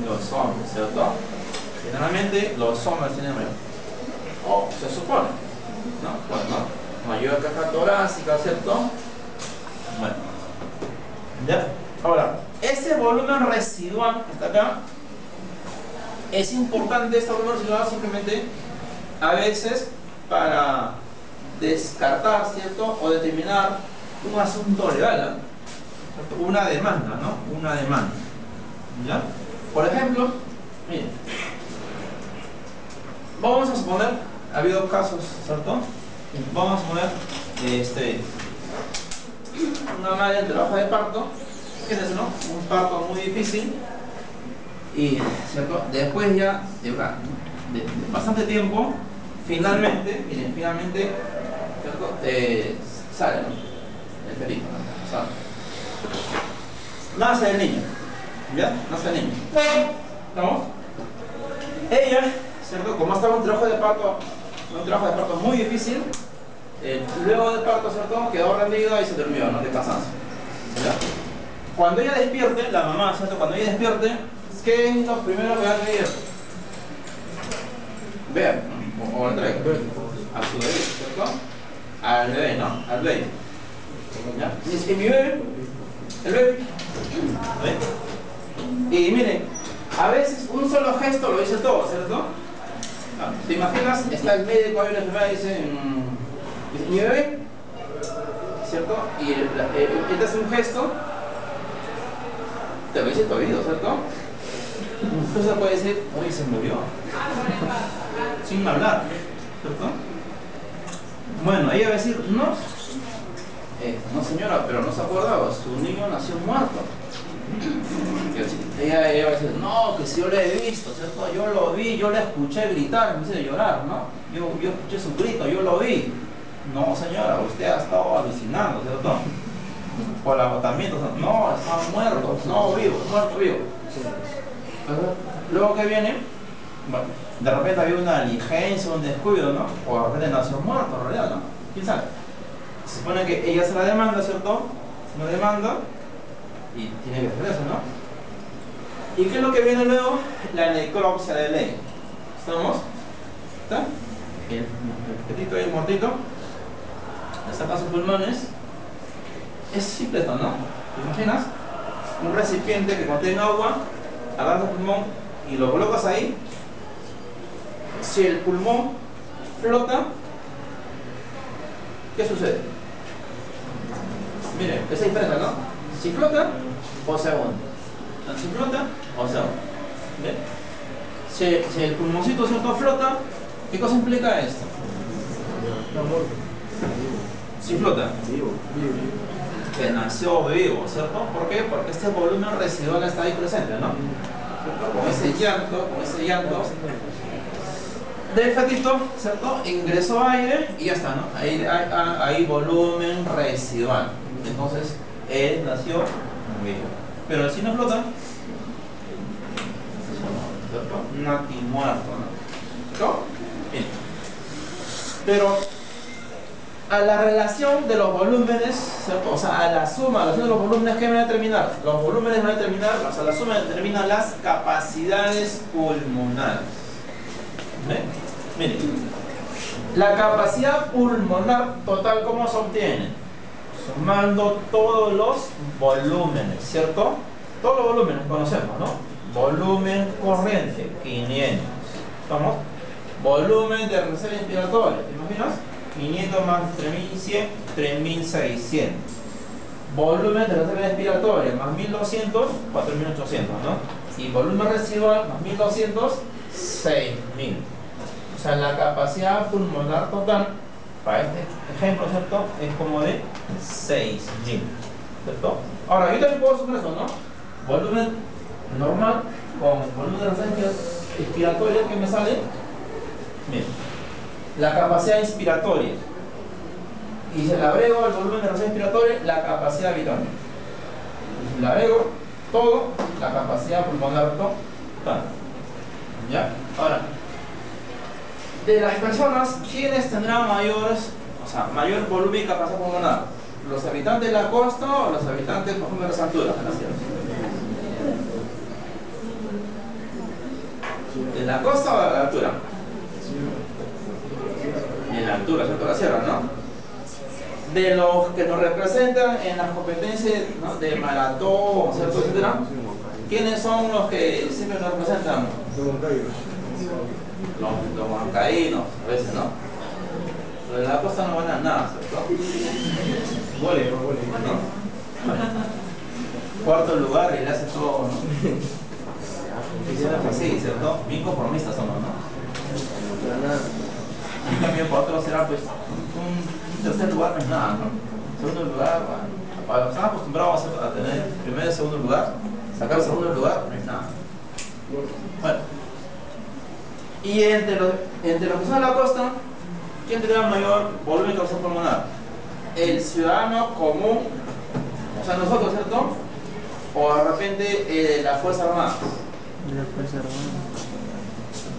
Los hombres, ¿cierto? Generalmente los hombres tienen mayor. O se supone, ¿no? Bueno, mayor caja torácica, ¿cierto? Bueno. ¿Ya? Ahora, ese volumen residual que está acá, es importante este volumen residual simplemente a veces para descartar, ¿cierto? O determinar un asunto legal, ¿no? Una demanda, ¿no? Una demanda. ¿Ya? Por ejemplo, miren, vamos a suponer, ha habido casos, ¿cierto? Vamos a suponer, una madre en trabajo de parto, ¿qué es eso, no? Un parto muy difícil, y, ¿cierto? Después ya, de bastante tiempo, finalmente, miren, finalmente, ¿cierto? Sale, ¿no? El perito, ¿no? Sale. Nace el niño, ¿ya? Nace el niño. ¿Estamos? Ella, ¿cierto? Como estaba un trabajo de parto muy difícil, luego del parto, ¿cierto? Quedó rendida y se durmió, ¿no? De cansancio. ¿Ya? Cuando ella despierte, la mamá, ¿cierto? Cuando ella despierte, ¿qué es lo primero que va a pedir? Ver, ¿no? O entrega a su bebé, ¿cierto? Al bebé, ¿no? Al bebé. ¿Ya? Dice, mi bebé, el bebé. ¿Ve? Y miren, a veces un solo gesto lo dice todo, ¿cierto? ¿Te imaginas? Está el médico, hay una enfermera y dice, mi bebé, ¿cierto? Y él te hace un gesto, te lo dice tu oído, ¿cierto? Incluso puede decir, oye, se murió, sin hablar, ¿cierto? Bueno, ella va a decir, no señora, pero no se acordaba, su niño nació muerto. Ella va a decir, no, que si yo lo he visto, ¿cierto? Yo lo vi, yo le escuché gritar, me hice llorar, ¿no? Yo escuché su grito, yo lo vi. No, señora, usted ha estado alucinando, ¿cierto? Por el agotamiento, no, está muerto, no, vivo, muerto, vivo. Luego que viene, bueno, de repente había una negligencia, un descuido, ¿no? O de repente nació muerto, en realidad, ¿no? ¿Quién sabe? Se supone que ella se la demanda, ¿cierto? Se la demanda y tiene que hacer eso, ¿no? ¿Y qué es lo que viene luego? La necropsia de ley. ¿Estamos? ¿Está? El petito y el muertito le sacan sus pulmones. Es simple esto, ¿no? ¿Te imaginas? Un recipiente que contiene agua, agarras el pulmón y lo colocas ahí. Si el pulmón flota, ¿qué sucede? Miren, esa diferencia, ¿no? Si flota o se hunde. Si flota o se hunde. ¿Bien? Si el pulmoncito, ¿cierto? Flota, ¿qué cosa implica esto? Si flota, que nació vivo, ¿cierto? ¿Por qué? Porque este volumen residual está ahí presente, ¿no? Con ese llanto del fetito, ¿cierto? Ingresó aire y ya está, ¿no? Hay volumen residual. Entonces, él nació vivo. Pero si no flota, ¿cierto? Nati muerto, ¿no? Bien. Pero a la relación de los volúmenes, ¿cierto? O sea, a la suma de los volúmenes, ¿qué van a determinar? Los volúmenes van a determinar, o sea, la suma determina las capacidades pulmonares. ¿Ven? Miren, la capacidad pulmonar total, ¿cómo se obtiene? sumando todos los volúmenes, ¿cierto? Todos los volúmenes conocemos, ¿no? Volumen corriente, 500. ¿Estamos? Volumen de reserva inspiratoria, ¿te imaginas? 500 más 3100, 3600. Volumen de reserva inspiratoria más 1200, 4800, ¿no? Y volumen residual más 1200, 6000. O sea, la capacidad pulmonar total para este ejemplo, ¿cierto? Es como de 6000, ¿cierto? Ahora, yo también puedo sumar eso, ¿no? Volumen normal con volumen de reserva inspiratoria que me sale. Bien, la capacidad inspiratoria. Y se le agrego al volumen de reserva inspiratoria la capacidad vital. Y le agrego todo, la capacidad pulmonar total. ¿Ya? Ahora, de las personas, ¿quiénes tendrán mayor volumen y capacidad pulmonar? ¿Los habitantes de la costa o los habitantes, por ejemplo, de las alturas de la sierra? ¿De la costa o de la altura? En la altura, ¿cierto? La sierra, ¿no? De los que nos representan en las competencias, ¿no?, de maratón, ¿cierto? Etcétera. ¿Quiénes son los que siempre nos representan? Los huancaínos, a veces, ¿no? Los de la costa no ganan nada, ¿cierto? Huele, ¿no? Cuarto lugar y le hace todo, ¿no? Sí, ¿cierto? Bien conformistas somos, ¿no? Y también para otros será, pues, un tercer lugar no es nada, ¿no? Segundo lugar, bueno, para los que están acostumbrados a tener primer y segundo lugar, sacar el segundo lugar no es nada. Bueno, y entre los que son de la costa, ¿quién tendrá mayor volumen de capacidad pulmonar? El ciudadano común, o sea, nosotros, ¿cierto? O de repente las Fuerzas Armadas.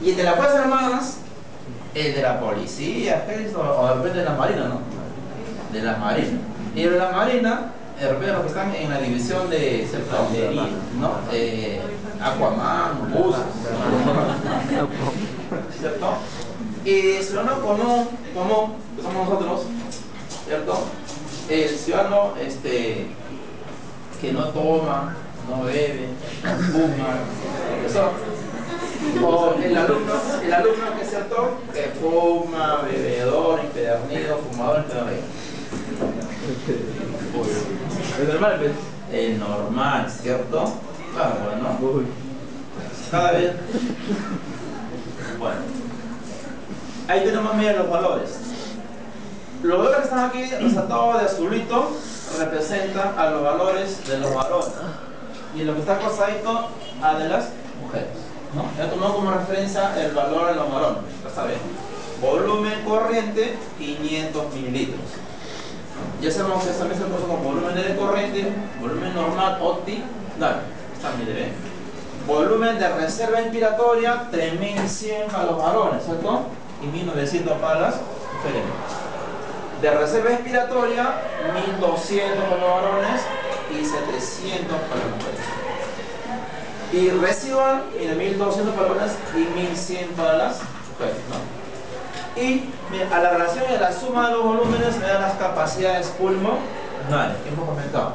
Y entre las Fuerzas Armadas, el de la policía, o de repente de la Marina, ¿no? De la Marina. Y de la Marina, de repente los que están en la división de cercanería, ¿no? Aquaman, bus, ¿cierto? Y el ciudadano común, que somos nosotros, ¿cierto? El ciudadano que no toma, no bebe, no fuma, eso. O el alumno que es cierto, que fuma, bebedor, empedernido, fumador, empedernido. ¿Es normal, pues? Es normal, ¿cierto? Claro, bueno. Cada vez. Bueno. Ahí tenemos, miren, los valores. Los valores que están aquí resaltados de azulito representan a los valores de los varones. Y lo que está acosadito a de las mujeres, ¿no? Ya tomamos como referencia el valor de los varones, ya está bien. Volumen corriente, 500 mililitros. Ya sabemos que también se puso como volumen de corriente, volumen normal, optimal. Está bien. Volumen de reserva inspiratoria, 3100 para los varones, ¿cierto? Y 1900 para las mujeres. De reserva inspiratoria, 1200 para los varones y 700 para las mujeres. Y residual, mira, 1200 para los varones y 1100 para las mujeres, ¿no? Y mira, a la relación de la suma de los volúmenes me dan las capacidades pulmonares, que hemos comentado.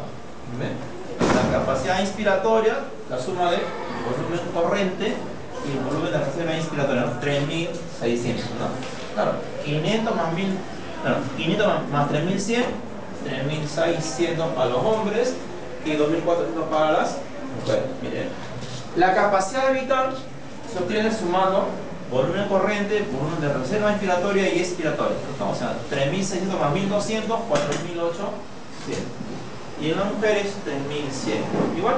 ¿Ven? La capacidad inspiratoria, la suma de volumen corriente y el volumen de reserva inspiratoria, ¿no? 3600, ¿no? Claro, 500 más 1000. Bueno, 500 más 3100, 3600 para los hombres y 2400 para las mujeres. Miren, la capacidad vital se obtiene sumando volumen corriente, volumen de reserva inspiratoria y expiratoria. O sea, 3600 más 1200, 4800. Y en las mujeres, 3100. Igual,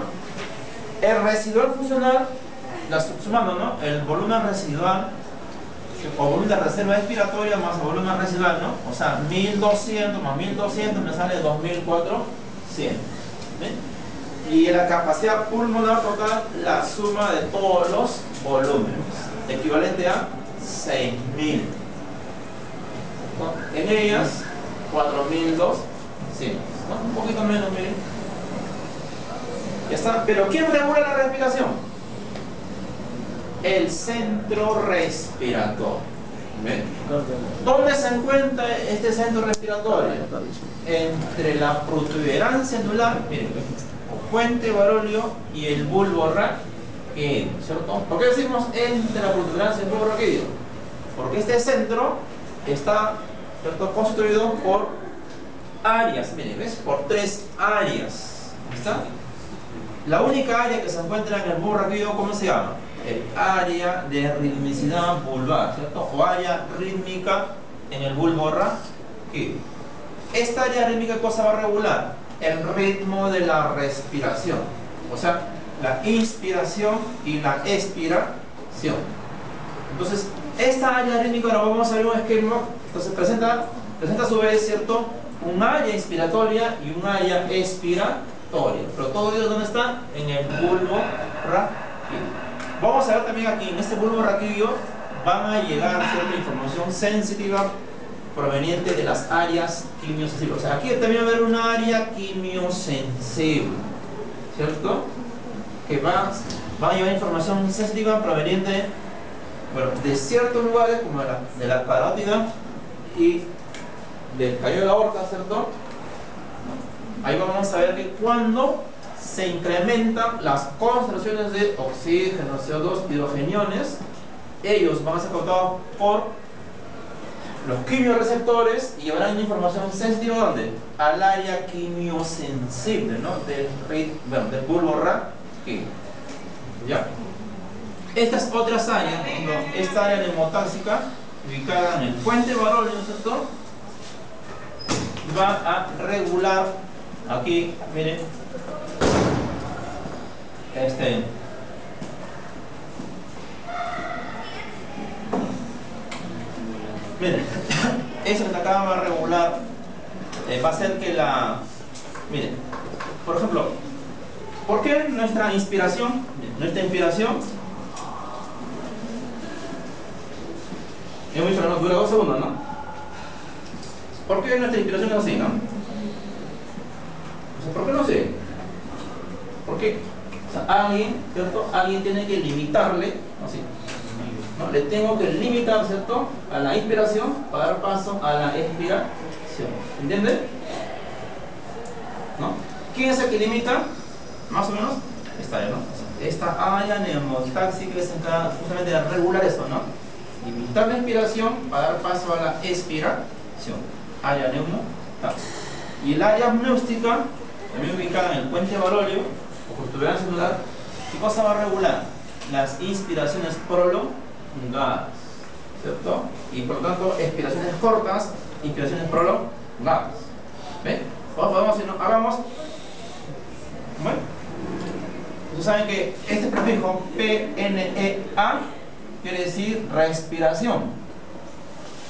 el residual funcional, sumando, ¿no?, el volumen residual o volumen de reserva expiratoria más el volumen residual, ¿no? O sea, 1200 más 1200 me sale 2400. ¿Ven? Y la capacidad pulmonar total, la suma de todos los volúmenes, equivalente a 6000. En ellas, 4200. ¿No? Un poquito menos, miren. Ya está. Pero ¿quién regula la respiración? El centro respiratorio. ¿Ven? ¿Dónde se encuentra este centro respiratorio? Entre la protuberancia anular, miren, o puente baróleo y el bulbo raquídeo, ¿cierto? ¿Por qué decimos entre la protuberancia y el bulbo raquídeo? Porque este centro está, ¿cierto?, constituido por áreas, miren, ¿ves? Por 3 áreas. ¿Está? La única área que se encuentra en el bulbo raquídeo, ¿cómo se llama? El área de ritmicidad vulvar, ¿cierto? O área rítmica en el bulbo raquídeo. Esta área rítmica, ¿qué cosa va a regular? El ritmo de la respiración, o sea, la inspiración y la expiración. Entonces, esta área rítmica, ahora vamos a ver un esquema. Entonces presenta a su vez, ¿cierto?, un área inspiratoria y un área expiratoria. Pero todo ello, ¿dónde está? En el bulbo raquídeo. Vamos a ver también aquí, en este bulbo raquídeo van a llegar cierta información sensitiva proveniente de las áreas quimiosensibles. O sea, aquí también va a haber una área quimiosensible, ¿cierto? Que va a llevar información sensitiva proveniente, bueno, de ciertos lugares como de la carótida y del caño de la aorta, ¿cierto? Ahí vamos a ver que cuando se incrementan las concentraciones de oxígeno, CO2, hidrogeniones, ellos van a ser captados por los quimioreceptores y llevarán información sensitiva ¿dónde? Al área quimiosensible, ¿no? Del bulbo raquídeo. ¿Ya? Estas otras áreas, por ejemplo, esta área neumotáxica ubicada en el puente baróleo, ¿cierto?, va a regular aquí, miren, miren, eso que acá va a regular, va a hacer que miren, por ejemplo, ¿por qué nuestra inspiración, es muy frenada, dura 2 segundos, ¿no? ¿Por qué nuestra inspiración es así, no? O sea, ¿por qué no sé? ¿Por qué? O sea, ¿cierto? Alguien tiene que limitarle, así, ¿no? Le tengo que limitar, ¿cierto?, a la inspiración para dar paso a la expiración. ¿Entiende? ¿No? ¿Quién es el que limita? Más o menos esta área, ¿no? Esta área neumotáxica es justamente de regular esto, ¿no? Limitar la inspiración para dar paso a la expiración. Área neumotáxica. Y el área apneústica, también ubicada en el puente baróleo o protuberancia anular, ¿qué cosa va a regular? Las inspiraciones prolongadas, ¿cierto? Y por lo tanto, expiraciones cortas, inspiraciones prolongadas. ¿Ven? Podemos, si no, hagamos. Bueno, ustedes saben que este prefijo PNEA quiere decir respiración.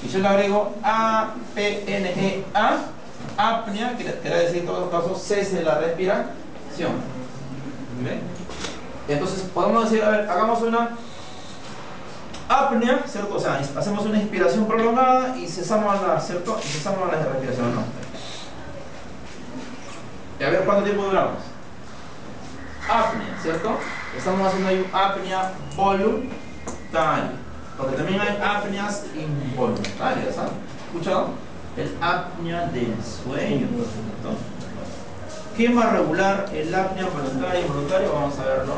Y yo le agrego APNEA, apnea, que quiere decir en todos los casos cese de la respiración. ¿Ven? Entonces podemos decir, a ver, hagamos una apnea, ¿cierto? O sea, hacemos una inspiración prolongada y cesamos ¿cierto? Y cesamos la respiración, ¿no? Y a ver cuánto tiempo duramos. Apnea, ¿cierto? Estamos haciendo ahí apnea voluntaria, porque también hay apneas involuntarias, ¿ah? ¿Escuchado? El apnea del sueño, ¿cierto? ¿Quién va a regular el apnea voluntaria e involuntaria? Vamos a verlo.